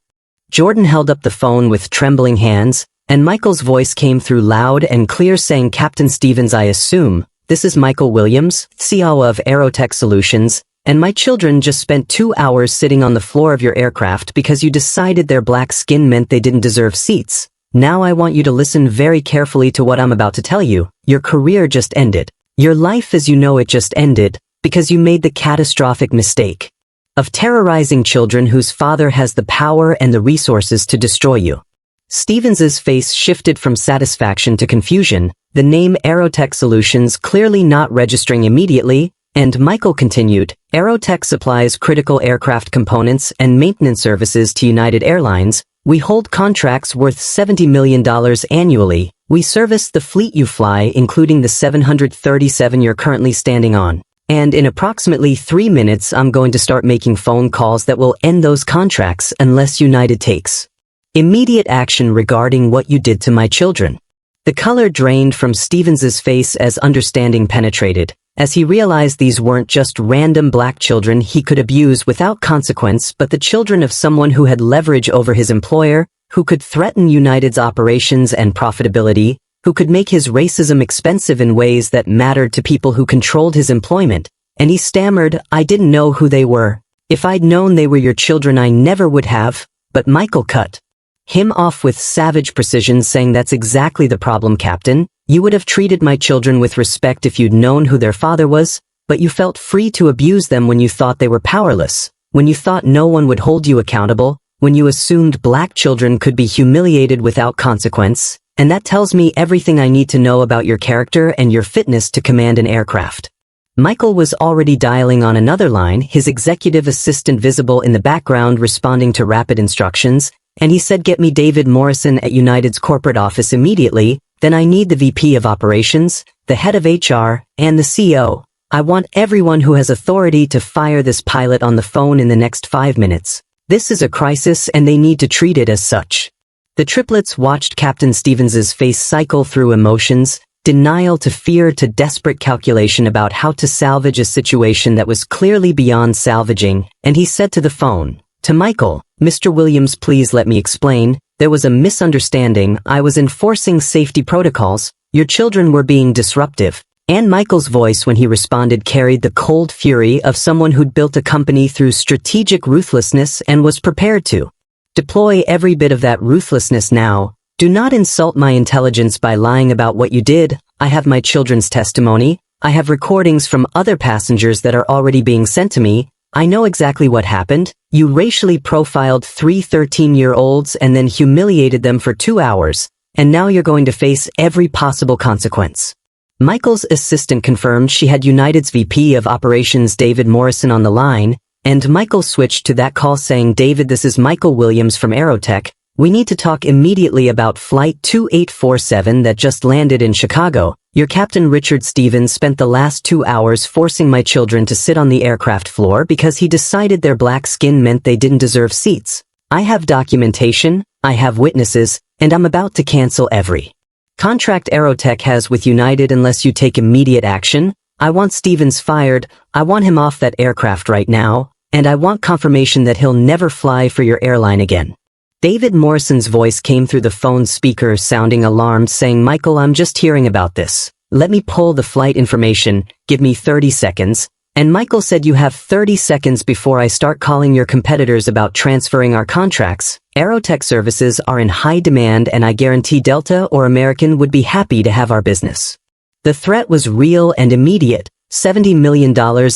Jordan held up the phone with trembling hands, and Michael's voice came through loud and clear saying, "Captain Stevens, I assume, this is Michael Williams, CEO of Aerotech Solutions, and my children just spent 2 hours sitting on the floor of your aircraft because you decided their black skin meant they didn't deserve seats. Now I want you to listen very carefully to what I'm about to tell you. Your career just ended. Your life as you know it just ended because you made the catastrophic mistake of terrorizing children whose father has the power and the resources to destroy you." Stevens's face shifted from satisfaction to confusion, the name Aerotech Solutions clearly not registering immediately, and Michael continued, "Aerotech supplies critical aircraft components and maintenance services to United Airlines. We hold contracts worth $70 million annually. We service the fleet you fly, including the 737 you're currently standing on. And in approximately 3 minutes, I'm going to start making phone calls that will end those contracts unless United takes immediate action regarding what you did to my children." The color drained from Stevens's face as understanding penetrated, as he realized these weren't just random black children he could abuse without consequence, but the children of someone who had leverage over his employer, who could threaten United's operations and profitability, who could make his racism expensive in ways that mattered to people who controlled his employment. And he stammered, "I didn't know who they were. If I'd known they were your children, I never would have." But Michael cut him off with savage precision, saying, "That's exactly the problem, Captain. You would have treated my children with respect if you'd known who their father was, but you felt free to abuse them when you thought they were powerless, when you thought no one would hold you accountable, when you assumed black children could be humiliated without consequence, and that tells me everything I need to know about your character and your fitness to command an aircraft." Michael was already dialing on another line, his executive assistant visible in the background responding to rapid instructions, and he said, "Get me David Morrison at United's corporate office immediately. Then I need the VP of Operations, the head of HR, and the CEO. I want everyone who has authority to fire this pilot on the phone in the next 5 minutes. This is a crisis and they need to treat it as such." The triplets watched Captain Stevens's face cycle through emotions, denial to fear to desperate calculation about how to salvage a situation that was clearly beyond salvaging, and he said to the phone, to Michael, "Mr. Williams, please let me explain. There was a misunderstanding. I was enforcing safety protocols. Your children were being disruptive." And Michael's voice when he responded carried the cold fury of someone who'd built a company through strategic ruthlessness and was prepared to deploy every bit of that ruthlessness now. "Do not insult my intelligence by lying about what you did. I have my children's testimony. I have recordings from other passengers that are already being sent to me. I know exactly what happened. You racially profiled 3 13-year-olds and then humiliated them for 2 hours, and now you're going to face every possible consequence." Michael's assistant confirmed she had United's VP of Operations David Morrison on the line, and Michael switched to that call saying, "David, this is Michael Williams from Aerotech. We need to talk immediately about Flight 2847 that just landed in Chicago. Your Captain Richard Stevens spent the last 2 hours forcing my children to sit on the aircraft floor because he decided their black skin meant they didn't deserve seats. I have documentation, I have witnesses, and I'm about to cancel every contract Aerotech has with United unless you take immediate action. I want Stevens fired, I want him off that aircraft right now, and I want confirmation that he'll never fly for your airline again." David Morrison's voice came through the phone speaker sounding alarmed, saying, "Michael, I'm just hearing about this. Let me pull the flight information, give me 30 seconds. And Michael said, "You have 30 seconds before I start calling your competitors about transferring our contracts." Aerotech services are in high demand and I guarantee Delta or American would be happy to have our business. The threat was real and immediate. $70 million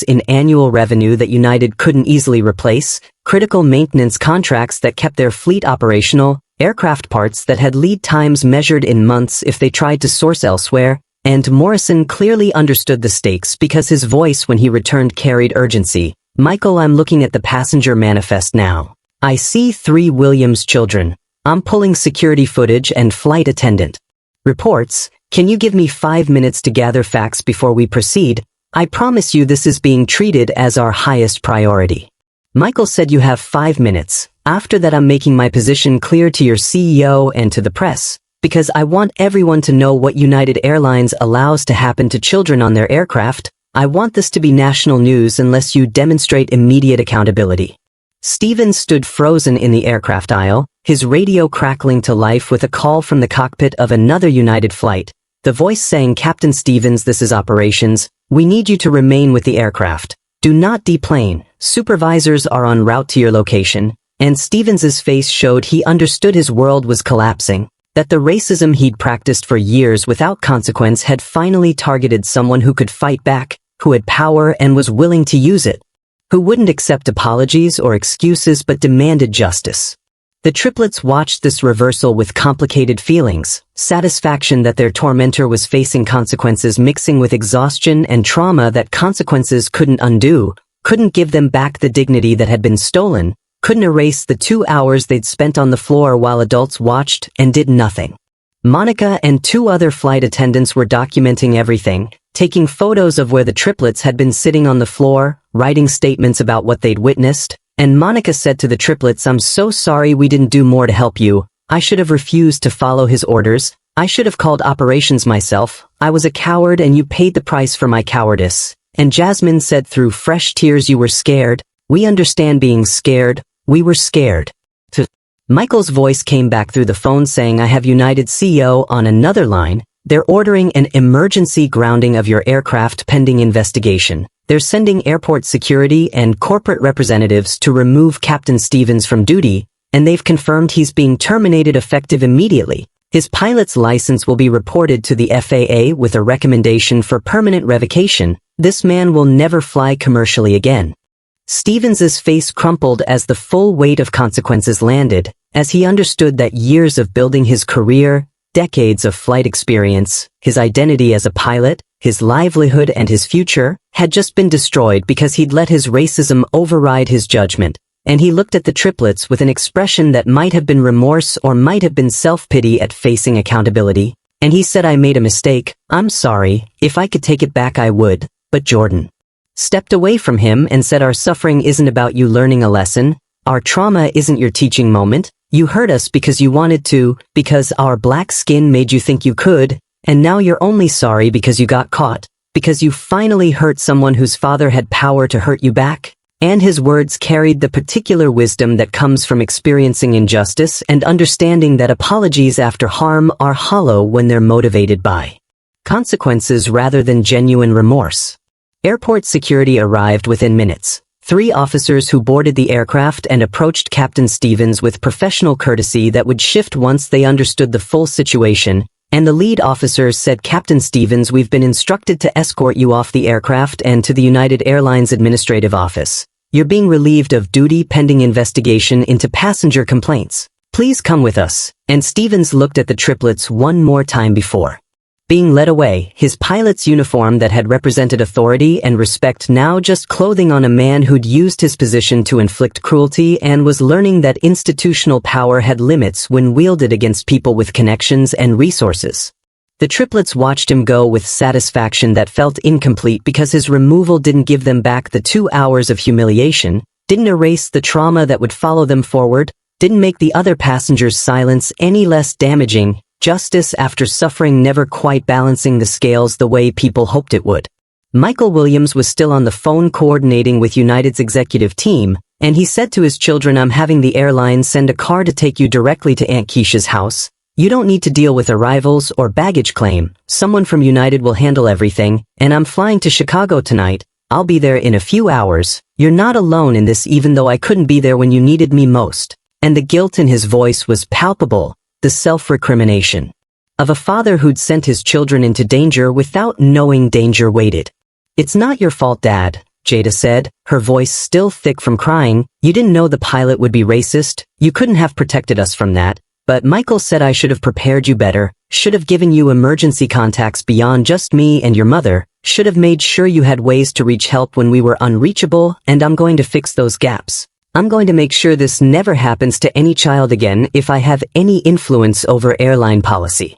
in annual revenue that United couldn't easily replace, critical maintenance contracts that kept their fleet operational, aircraft parts that had lead times measured in months if they tried to source elsewhere, and Morrison clearly understood the stakes because his voice when he returned carried urgency. Michael, I'm looking at the passenger manifest now. I see 3 Williams children. I'm pulling security footage and flight attendant reports. Can you give me 5 minutes to gather facts before we proceed? I promise you this is being treated as our highest priority. Michael said you have 5 minutes. After that I'm making my position clear to your CEO and to the press, because I want everyone to know what United Airlines allows to happen to children on their aircraft. I want this to be national news unless you demonstrate immediate accountability. Stevens stood frozen in the aircraft aisle, his radio crackling to life with a call from the cockpit of another United flight. The voice saying, Captain Stevens, this is operations. We need you to remain with the aircraft. Do not deplane. Supervisors are en route to your location. And Stevens's face showed he understood his world was collapsing, that the racism he'd practiced for years without consequence had finally targeted someone who could fight back, who had power and was willing to use it, who wouldn't accept apologies or excuses but demanded justice. The triplets watched this reversal with complicated feelings, satisfaction that their tormentor was facing consequences mixing with exhaustion and trauma that consequences couldn't undo, couldn't give them back the dignity that had been stolen, couldn't erase the 2 hours they'd spent on the floor while adults watched and did nothing. Monica and 2 other flight attendants were documenting everything, taking photos of where the triplets had been sitting on the floor, writing statements about what they'd witnessed. And Monica said to the triplets, I'm so sorry we didn't do more to help you. I should have refused to follow his orders. I should have called operations myself. I was a coward and you paid the price for my cowardice. And Jasmine said through fresh tears, you were scared. We understand being scared. We were scared. Michael's voice came back through the phone saying, I have United CEO on another line. They're ordering an emergency grounding of your aircraft pending investigation. They're sending airport security and corporate representatives to remove Captain Stevens from duty, and they've confirmed he's being terminated effective immediately. His pilot's license will be reported to the FAA with a recommendation for permanent revocation. This man will never fly commercially again. Stevens's face crumpled as the full weight of consequences landed, as he understood that years of building his career, decades of flight experience, his identity as a pilot, his livelihood and his future, had just been destroyed because he'd let his racism override his judgment, and he looked at the triplets with an expression that might have been remorse or might have been self-pity at facing accountability, and he said, I made a mistake, I'm sorry, if I could take it back I would, but Jordan stepped away from him and said, our suffering isn't about you learning a lesson, our trauma isn't your teaching moment, you hurt us because you wanted to, because our black skin made you think you could, and now you're only sorry because you got caught, because you finally hurt someone whose father had power to hurt you back. And his words carried the particular wisdom that comes from experiencing injustice and understanding that apologies after harm are hollow when they're motivated by consequences rather than genuine remorse. Airport security arrived within minutes. 3 officers who boarded the aircraft and approached Captain Stevens with professional courtesy that would shift once they understood the full situation, and the lead officer said, Captain Stevens, we've been instructed to escort you off the aircraft and to the United Airlines administrative office. You're being relieved of duty pending investigation into passenger complaints. Please come with us. And Stevens looked at the triplets one more time before being led away, his pilot's uniform that had represented authority and respect now just clothing on a man who'd used his position to inflict cruelty and was learning that institutional power had limits when wielded against people with connections and resources. The triplets watched him go with satisfaction that felt incomplete because his removal didn't give them back the 2 hours of humiliation, didn't erase the trauma that would follow them forward, didn't make the other passengers' silence any less damaging. Justice after suffering never quite balancing the scales the way people hoped it would. Michael Williams was still on the phone coordinating with United's executive team, and he said to his children, I'm having the airline send a car to take you directly to Aunt Keisha's house. You don't need to deal with arrivals or baggage claim. Someone from United will handle everything, and I'm flying to Chicago tonight. I'll be there in a few hours. You're not alone in this even though I couldn't be there when you needed me most. And the guilt in his voice was palpable, the self-recrimination of a father who'd sent his children into danger without knowing danger waited. "It's not your fault, Dad," Jada said, her voice still thick from crying. "You didn't know the pilot would be racist. You couldn't have protected us from that. But Michael said I should have prepared you better, should have given you emergency contacts beyond just me and your mother, should have made sure you had ways to reach help when we were unreachable, and I'm going to fix those gaps. I'm going to make sure this never happens to any child again if I have any influence over airline policy."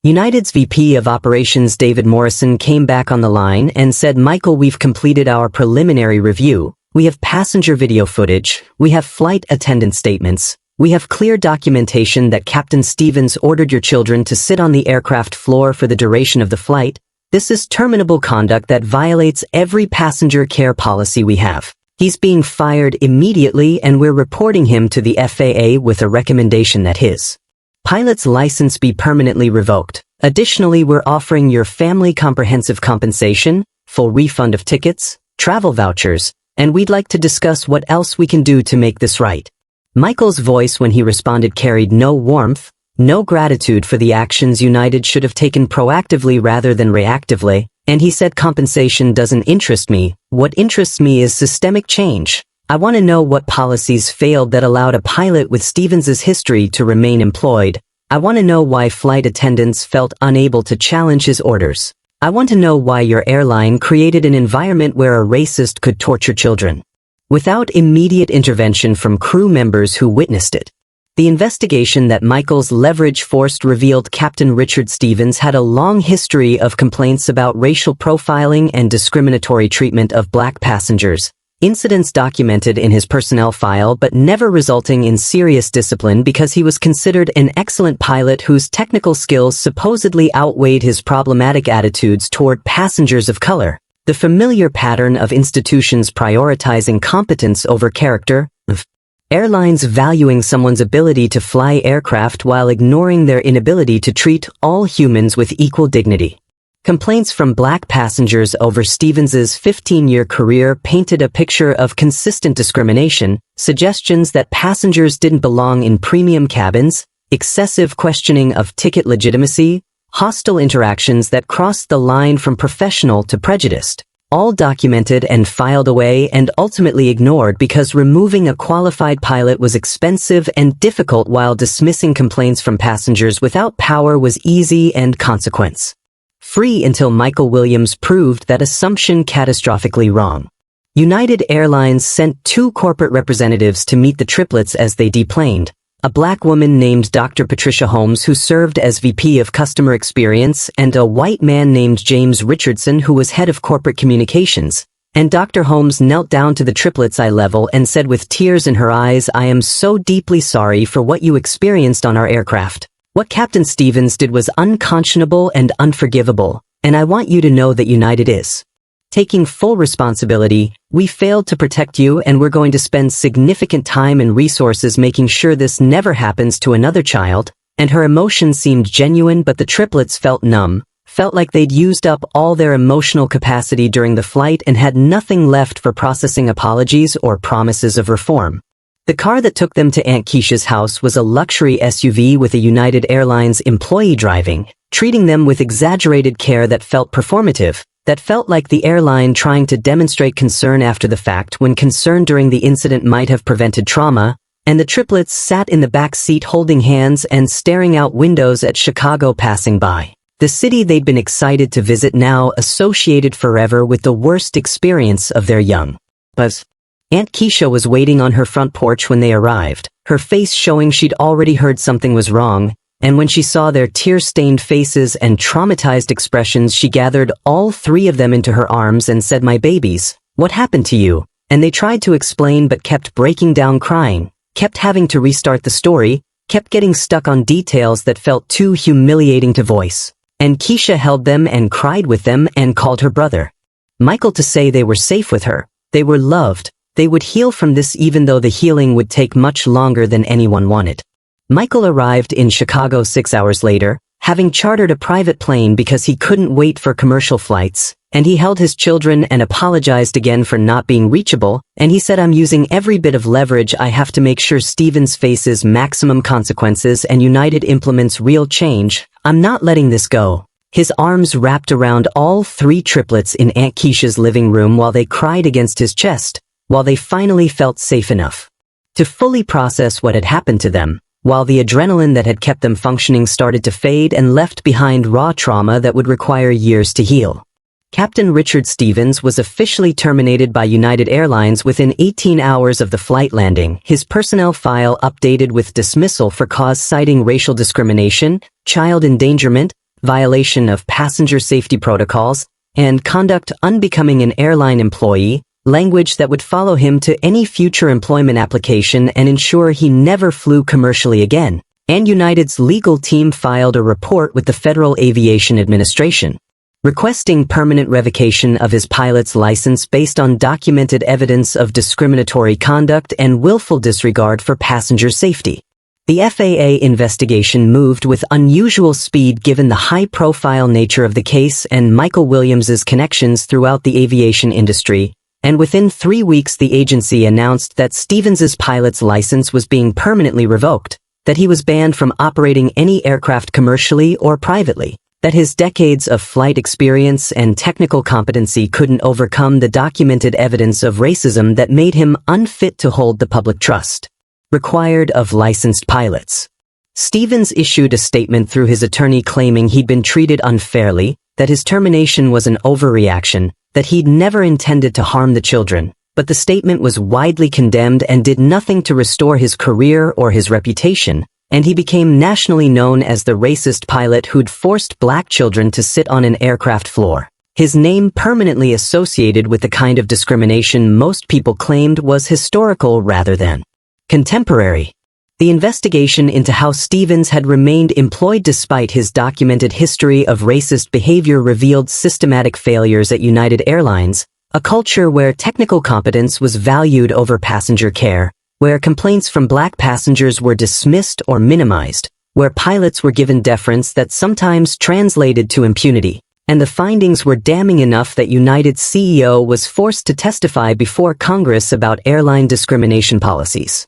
United's VP of Operations David Morrison came back on the line and said, "Michael, we've completed our preliminary review. We have passenger video footage. We have flight attendant statements. We have clear documentation that Captain Stevens ordered your children to sit on the aircraft floor for the duration of the flight. This is terminable conduct that violates every passenger care policy we have. He's being fired immediately and we're reporting him to the FAA with a recommendation that his pilot's license be permanently revoked. Additionally, we're offering your family comprehensive compensation, full refund of tickets, travel vouchers, and we'd like to discuss what else we can do to make this right." Michael's voice when he responded carried no warmth, no gratitude for the actions United should have taken proactively rather than reactively, and he said, "Compensation doesn't interest me. What interests me is systemic change. I want to know what policies failed that allowed a pilot with Stevens's history to remain employed. I want to know why flight attendants felt unable to challenge his orders. I want to know why your airline created an environment where a racist could torture children without immediate intervention from crew members who witnessed it." The investigation that Michael's leverage forced revealed Captain Richard Stevens had a long history of complaints about racial profiling and discriminatory treatment of black passengers. Incidents documented in his personnel file but never resulting in serious discipline because he was considered an excellent pilot whose technical skills supposedly outweighed his problematic attitudes toward passengers of color. The familiar pattern of institutions prioritizing competence over character, of airlines valuing someone's ability to fly aircraft while ignoring their inability to treat all humans with equal dignity. Complaints from black passengers over Stevens's 15-year career painted a picture of consistent discrimination, suggestions that passengers didn't belong in premium cabins, excessive questioning of ticket legitimacy, hostile interactions that crossed the line from professional to prejudiced, all documented and filed away and ultimately ignored because removing a qualified pilot was expensive and difficult while dismissing complaints from passengers without power was easy and consequence free until Michael Williams proved that assumption catastrophically wrong. United Airlines sent 2 corporate representatives to meet the triplets as they deplaned, a black woman named Dr. Patricia Holmes who served as VP of Customer Experience and a white man named James Richardson who was head of corporate communications. And Dr. Holmes knelt down to the triplets' eye level and said with tears in her eyes, "I am so deeply sorry for what you experienced on our aircraft. What Captain Stevens did was unconscionable and unforgivable, and I want you to know that United is taking full responsibility. We failed to protect you and we're going to spend significant time and resources making sure this never happens to another child." And her emotions seemed genuine, but the triplets felt numb, felt like they'd used up all their emotional capacity during the flight and had nothing left for processing apologies or promises of reform. The car that took them to Aunt Keisha's house was a luxury SUV with a United Airlines employee driving, treating them with exaggerated care that felt performative, that felt like the airline trying to demonstrate concern after the fact when concern during the incident might have prevented trauma, and the triplets sat in the back seat holding hands and staring out windows at Chicago passing by. The city they'd been excited to visit now associated forever with the worst experience of their young lives. Aunt Keisha was waiting on her front porch when they arrived, her face showing she'd already heard something was wrong, and when she saw their tear-stained faces and traumatized expressions, she gathered all 3 of them into her arms and said, "My babies, what happened to you?" And they tried to explain but kept breaking down crying, kept having to restart the story, kept getting stuck on details that felt too humiliating to voice. And Keisha held them and cried with them and called her brother Michael to say they were safe with her, they were loved, they would heal from this even though the healing would take much longer than anyone wanted. Michael arrived in Chicago 6 hours later, having chartered a private plane because he couldn't wait for commercial flights, and he held his children and apologized again for not being reachable, and he said, "I'm using every bit of leverage I have to make sure Stevens faces maximum consequences and United implements real change. I'm not letting this go." His arms wrapped around all three triplets in Aunt Keisha's living room while they cried against his chest, while they finally felt safe enough to fully process what had happened to them, while the adrenaline that had kept them functioning started to fade and left behind raw trauma that would require years to heal. Captain Richard Stevens was officially terminated by United Airlines within 18 hours of the flight landing, his personnel file updated with dismissal for cause citing racial discrimination, child endangerment, violation of passenger safety protocols, and conduct unbecoming an airline employee, language that would follow him to any future employment application and ensure he never flew commercially again. And United's legal team filed a report with the Federal Aviation Administration, requesting permanent revocation of his pilot's license based on documented evidence of discriminatory conduct and willful disregard for passenger safety. The FAA investigation moved with unusual speed given the high-profile nature of the case and Michael Williams's connections throughout the aviation industry, and within 3 weeks the agency announced that Stevens's pilot's license was being permanently revoked, that he was banned from operating any aircraft commercially or privately, that his decades of flight experience and technical competency couldn't overcome the documented evidence of racism that made him unfit to hold the public trust required of licensed pilots. Stevens issued a statement through his attorney claiming he'd been treated unfairly, that his termination was an overreaction, that he'd never intended to harm the children, but the statement was widely condemned and did nothing to restore his career or his reputation, and he became nationally known as the racist pilot who'd forced black children to sit on an aircraft floor. His name permanently associated with the kind of discrimination most people claimed was historical rather than contemporary. The investigation into how Stevens had remained employed despite his documented history of racist behavior revealed systematic failures at United Airlines, a culture where technical competence was valued over passenger care, where complaints from black passengers were dismissed or minimized, where pilots were given deference that sometimes translated to impunity, and the findings were damning enough that United's CEO was forced to testify before Congress about airline discrimination policies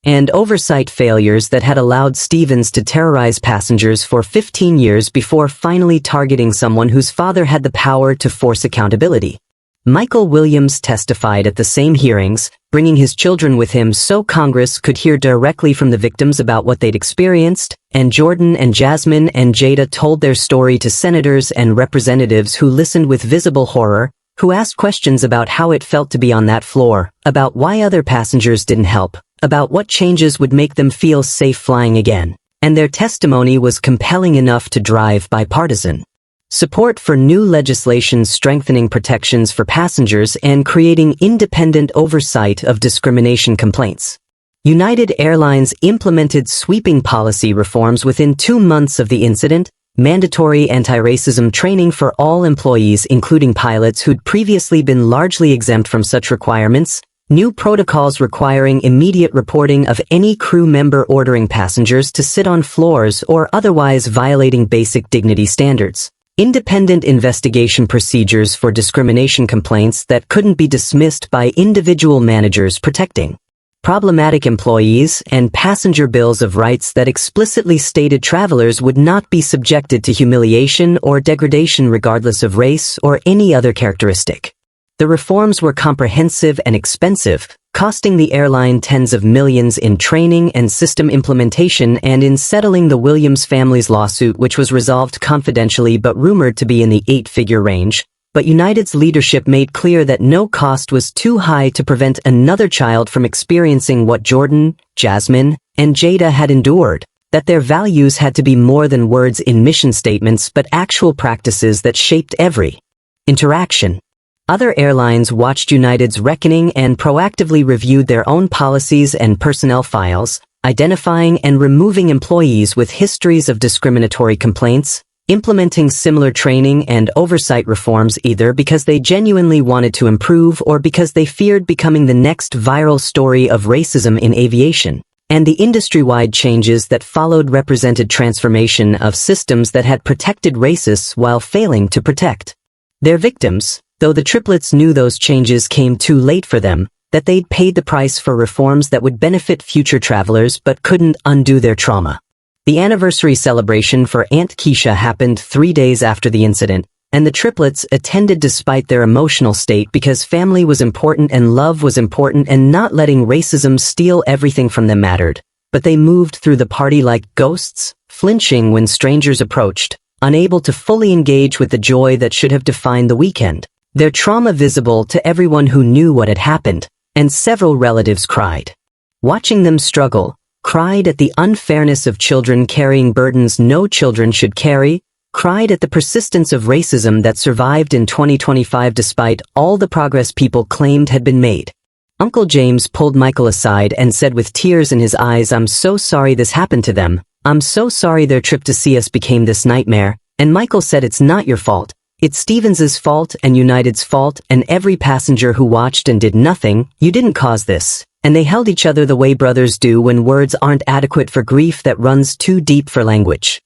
and oversight failures that had allowed Stevens to terrorize passengers for 15 years before finally targeting someone whose father had the power to force accountability. Michael Williams testified at the same hearings, bringing his children with him so Congress could hear directly from the victims about what they'd experienced, and Jordan and Jasmine and Jada told their story to senators and representatives who listened with visible horror, who asked questions about how it felt to be on that floor, about why other passengers didn't help, about what changes would make them feel safe flying again, and their testimony was compelling enough to drive bipartisan support for new legislation strengthening protections for passengers and creating independent oversight of discrimination complaints. United Airlines implemented sweeping policy reforms within 2 months of the incident, mandatory anti-racism training for all employees including pilots who'd previously been largely exempt from such requirements, new protocols requiring immediate reporting of any crew member ordering passengers to sit on floors or otherwise violating basic dignity standards, independent investigation procedures for discrimination complaints that couldn't be dismissed by individual managers protecting problematic employees, and passenger bills of rights that explicitly stated travelers would not be subjected to humiliation or degradation regardless of race or any other characteristic. The reforms were comprehensive and expensive, costing the airline tens of millions in training and system implementation and in settling the Williams family's lawsuit, which was resolved confidentially but rumored to be in the 8-figure range. But United's leadership made clear that no cost was too high to prevent another child from experiencing what Jordan, Jasmine, and Jada had endured, that their values had to be more than words in mission statements but actual practices that shaped every interaction. Other airlines watched United's reckoning and proactively reviewed their own policies and personnel files, identifying and removing employees with histories of discriminatory complaints, implementing similar training and oversight reforms either because they genuinely wanted to improve or because they feared becoming the next viral story of racism in aviation. And the industry-wide changes that followed represented transformation of systems that had protected racists while failing to protect their victims, though the triplets knew those changes came too late for them, that they'd paid the price for reforms that would benefit future travelers but couldn't undo their trauma. The anniversary celebration for Aunt Keisha happened 3 days after the incident, and the triplets attended despite their emotional state because family was important and love was important and not letting racism steal everything from them mattered. But they moved through the party like ghosts, flinching when strangers approached, unable to fully engage with the joy that should have defined the weekend. Their trauma visible to everyone who knew what had happened, and several relatives cried. Watching them struggle, cried at the unfairness of children carrying burdens no children should carry, cried at the persistence of racism that survived in 2025 despite all the progress people claimed had been made. Uncle James pulled Michael aside and said with tears in his eyes, "I'm so sorry this happened to them. I'm so sorry their trip to see us became this nightmare." And Michael said, "It's not your fault. It's Stevens's fault and United's fault and every passenger who watched and did nothing. You didn't cause this." And they held each other the way brothers do when words aren't adequate for grief that runs too deep for language.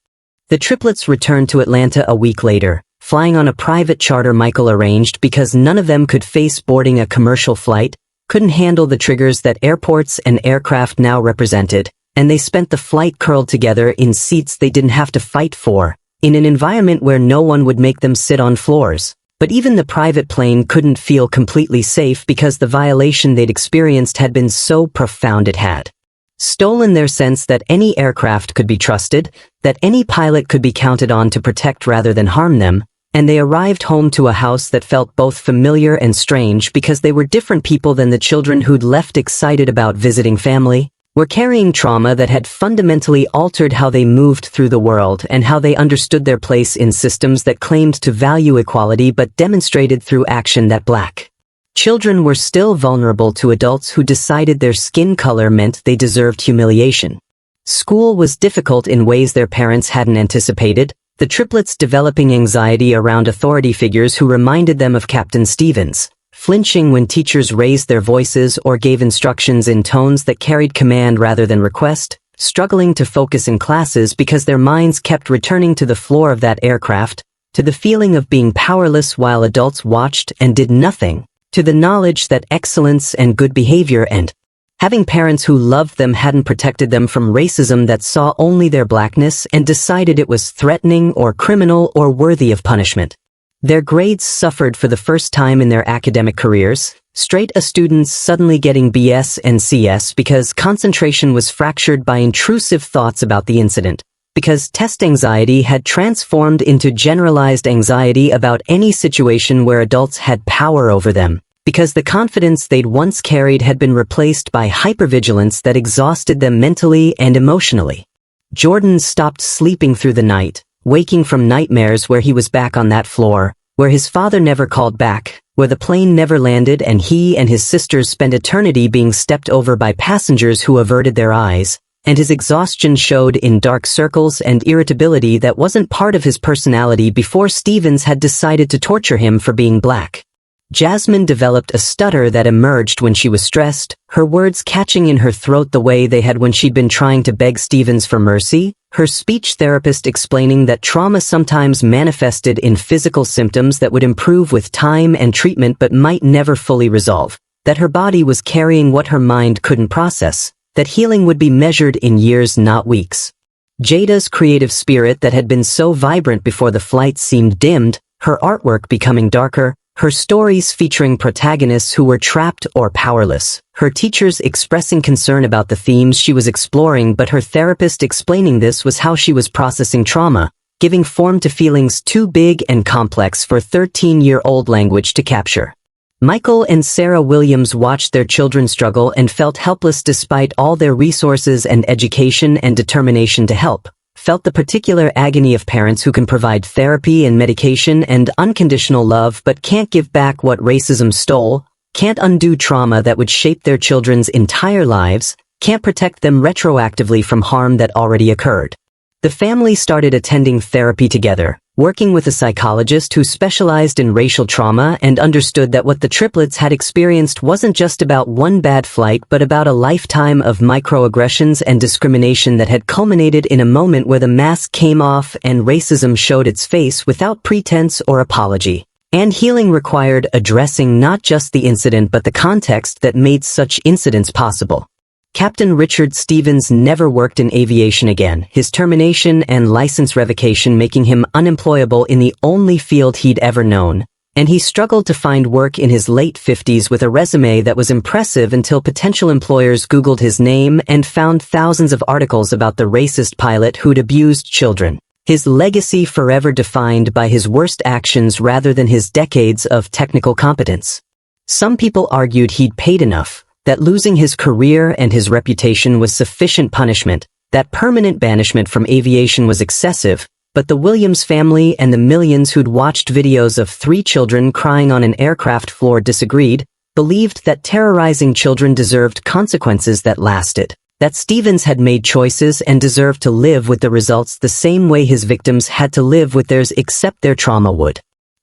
The triplets returned to Atlanta a week later, flying on a private charter Michael arranged because none of them could face boarding a commercial flight, couldn't handle the triggers that airports and aircraft now represented, and they spent the flight curled together in seats they didn't have to fight for, in an environment where no one would make them sit on floors. But even the private plane couldn't feel completely safe because the violation they'd experienced had been so profound it had stolen their sense that any aircraft could be trusted, that any pilot could be counted on to protect rather than harm them, and they arrived home to a house that felt both familiar and strange because they were different people than the children who'd left excited about visiting family, were carrying trauma that had fundamentally altered how they moved through the world and how they understood their place in systems that claimed to value equality but demonstrated through action that Black children were still vulnerable to adults who decided their skin color meant they deserved humiliation. School was difficult in ways their parents hadn't anticipated, the triplets developing anxiety around authority figures who reminded them of Captain Stevens, flinching when teachers raised their voices or gave instructions in tones that carried command rather than request, struggling to focus in classes because their minds kept returning to the floor of that aircraft, to the feeling of being powerless while adults watched and did nothing, to the knowledge that excellence and good behavior and having parents who loved them hadn't protected them from racism that saw only their blackness and decided it was threatening or criminal or worthy of punishment. Their grades suffered for the first time in their academic careers, straight A students suddenly getting BS and CS because concentration was fractured by intrusive thoughts about the incident, because test anxiety had transformed into generalized anxiety about any situation where adults had power over them, because the confidence they'd once carried had been replaced by hypervigilance that exhausted them mentally and emotionally. Jordan stopped sleeping through the night, waking from nightmares where he was back on that floor, where his father never called back, where the plane never landed and he and his sisters spent eternity being stepped over by passengers who averted their eyes, and his exhaustion showed in dark circles and irritability that wasn't part of his personality before Stevens had decided to torture him for being Black. Jasmine developed a stutter that emerged when she was stressed, her words catching in her throat the way they had when she'd been trying to beg Stevens for mercy, her speech therapist explaining that trauma sometimes manifested in physical symptoms that would improve with time and treatment but might never fully resolve, that her body was carrying what her mind couldn't process, that healing would be measured in years not weeks. Jada's creative spirit that had been so vibrant before the flight seemed dimmed, her artwork becoming darker, her stories featuring protagonists who were trapped or powerless, her teachers expressing concern about the themes she was exploring but her therapist explaining this was how she was processing trauma, giving form to feelings too big and complex for 13-year-old language to capture. Michael and Sarah Williams watched their children struggle and felt helpless despite all their resources and education and determination to help, felt the particular agony of parents who can provide therapy and medication and unconditional love but can't give back what racism stole, can't undo trauma that would shape their children's entire lives, can't protect them retroactively from harm that already occurred. The family started attending therapy together, working with a psychologist who specialized in racial trauma and understood that what the triplets had experienced wasn't just about one bad flight but about a lifetime of microaggressions and discrimination that had culminated in a moment where the mask came off and racism showed its face without pretense or apology. And healing required addressing not just the incident but the context that made such incidents possible. Captain Richard Stevens never worked in aviation again, his termination and license revocation making him unemployable in the only field he'd ever known, and he struggled to find work in his late 50s with a resume that was impressive until potential employers Googled his name and found thousands of articles about the racist pilot who'd abused children. His legacy forever defined by his worst actions rather than his decades of technical competence. Some people argued he'd paid enough, that losing his career and his reputation was sufficient punishment, that permanent banishment from aviation was excessive, but the Williams family and the millions who'd watched videos of 3 children crying on an aircraft floor disagreed, believed that terrorizing children deserved consequences that lasted, that Stevens had made choices and deserved to live with the results the same way his victims had to live with theirs except their trauma would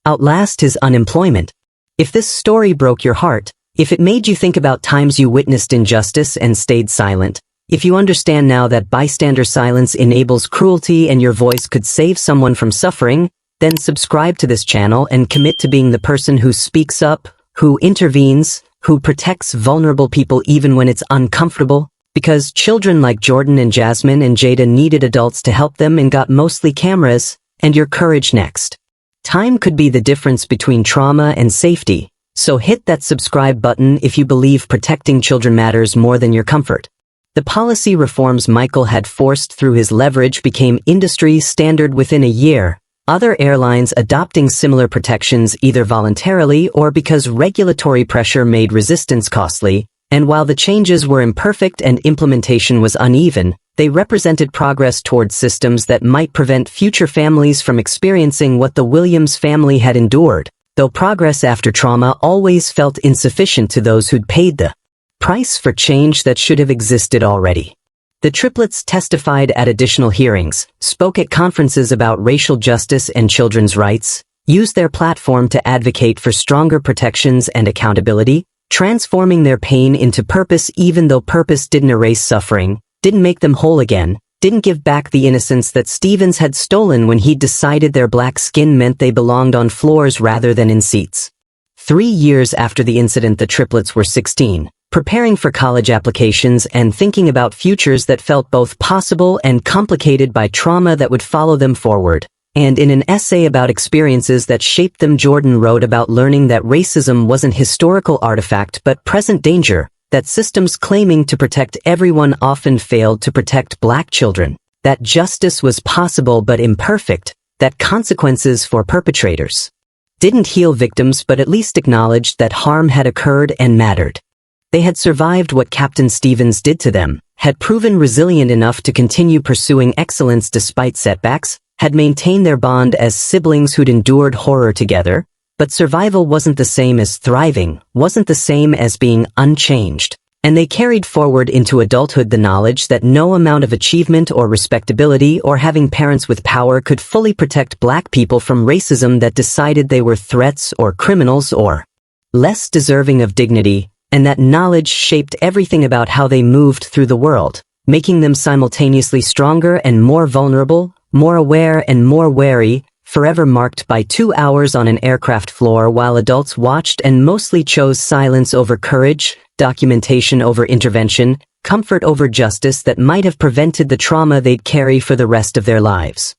outlast his unemployment. If this story broke your heart, if it made you think about times you witnessed injustice and stayed silent, if you understand now that bystander silence enables cruelty and your voice could save someone from suffering, then subscribe to this channel and commit to being the person who speaks up, who intervenes, who protects vulnerable people even when it's uncomfortable, because children like Jordan and Jasmine and Jada needed adults to help them and got mostly cameras, and your courage next. Time could be the difference between trauma and safety. So hit that subscribe button if you believe protecting children matters more than your comfort. The policy reforms Michael had forced through his leverage became industry standard within a year, other airlines adopting similar protections either voluntarily or because regulatory pressure made resistance costly, and while the changes were imperfect and implementation was uneven, they represented progress towards systems that might prevent future families from experiencing what the Williams family had endured. Though progress after trauma always felt insufficient to those who'd paid the price for change that should have existed already. The triplets testified at additional hearings, spoke at conferences about racial justice and children's rights, used their platform to advocate for stronger protections and accountability, transforming their pain into purpose even though purpose didn't erase suffering, didn't make them whole again, didn't give back the innocence that Stevens had stolen when he'd decided their black skin meant they belonged on floors rather than in seats. 3 years after the incident, the triplets were 16, preparing for college applications and thinking about futures that felt both possible and complicated by trauma that would follow them forward. And in an essay about experiences that shaped them, Jordan wrote about learning that racism wasn't historical artifact but present danger, that systems claiming to protect everyone often failed to protect black children, that justice was possible but imperfect, that consequences for perpetrators didn't heal victims but at least acknowledged that harm had occurred and mattered. They had survived what Captain Stevens did to them, had proven resilient enough to continue pursuing excellence despite setbacks, had maintained their bond as siblings who'd endured horror together, but survival wasn't the same as thriving, wasn't the same as being unchanged. And they carried forward into adulthood the knowledge that no amount of achievement or respectability or having parents with power could fully protect black people from racism that decided they were threats or criminals or less deserving of dignity, and that knowledge shaped everything about how they moved through the world, making them simultaneously stronger and more vulnerable, more aware and more wary, forever marked by 2 hours on an aircraft floor while adults watched and mostly chose silence over courage, documentation over intervention, comfort over justice that might have prevented the trauma they'd carry for the rest of their lives.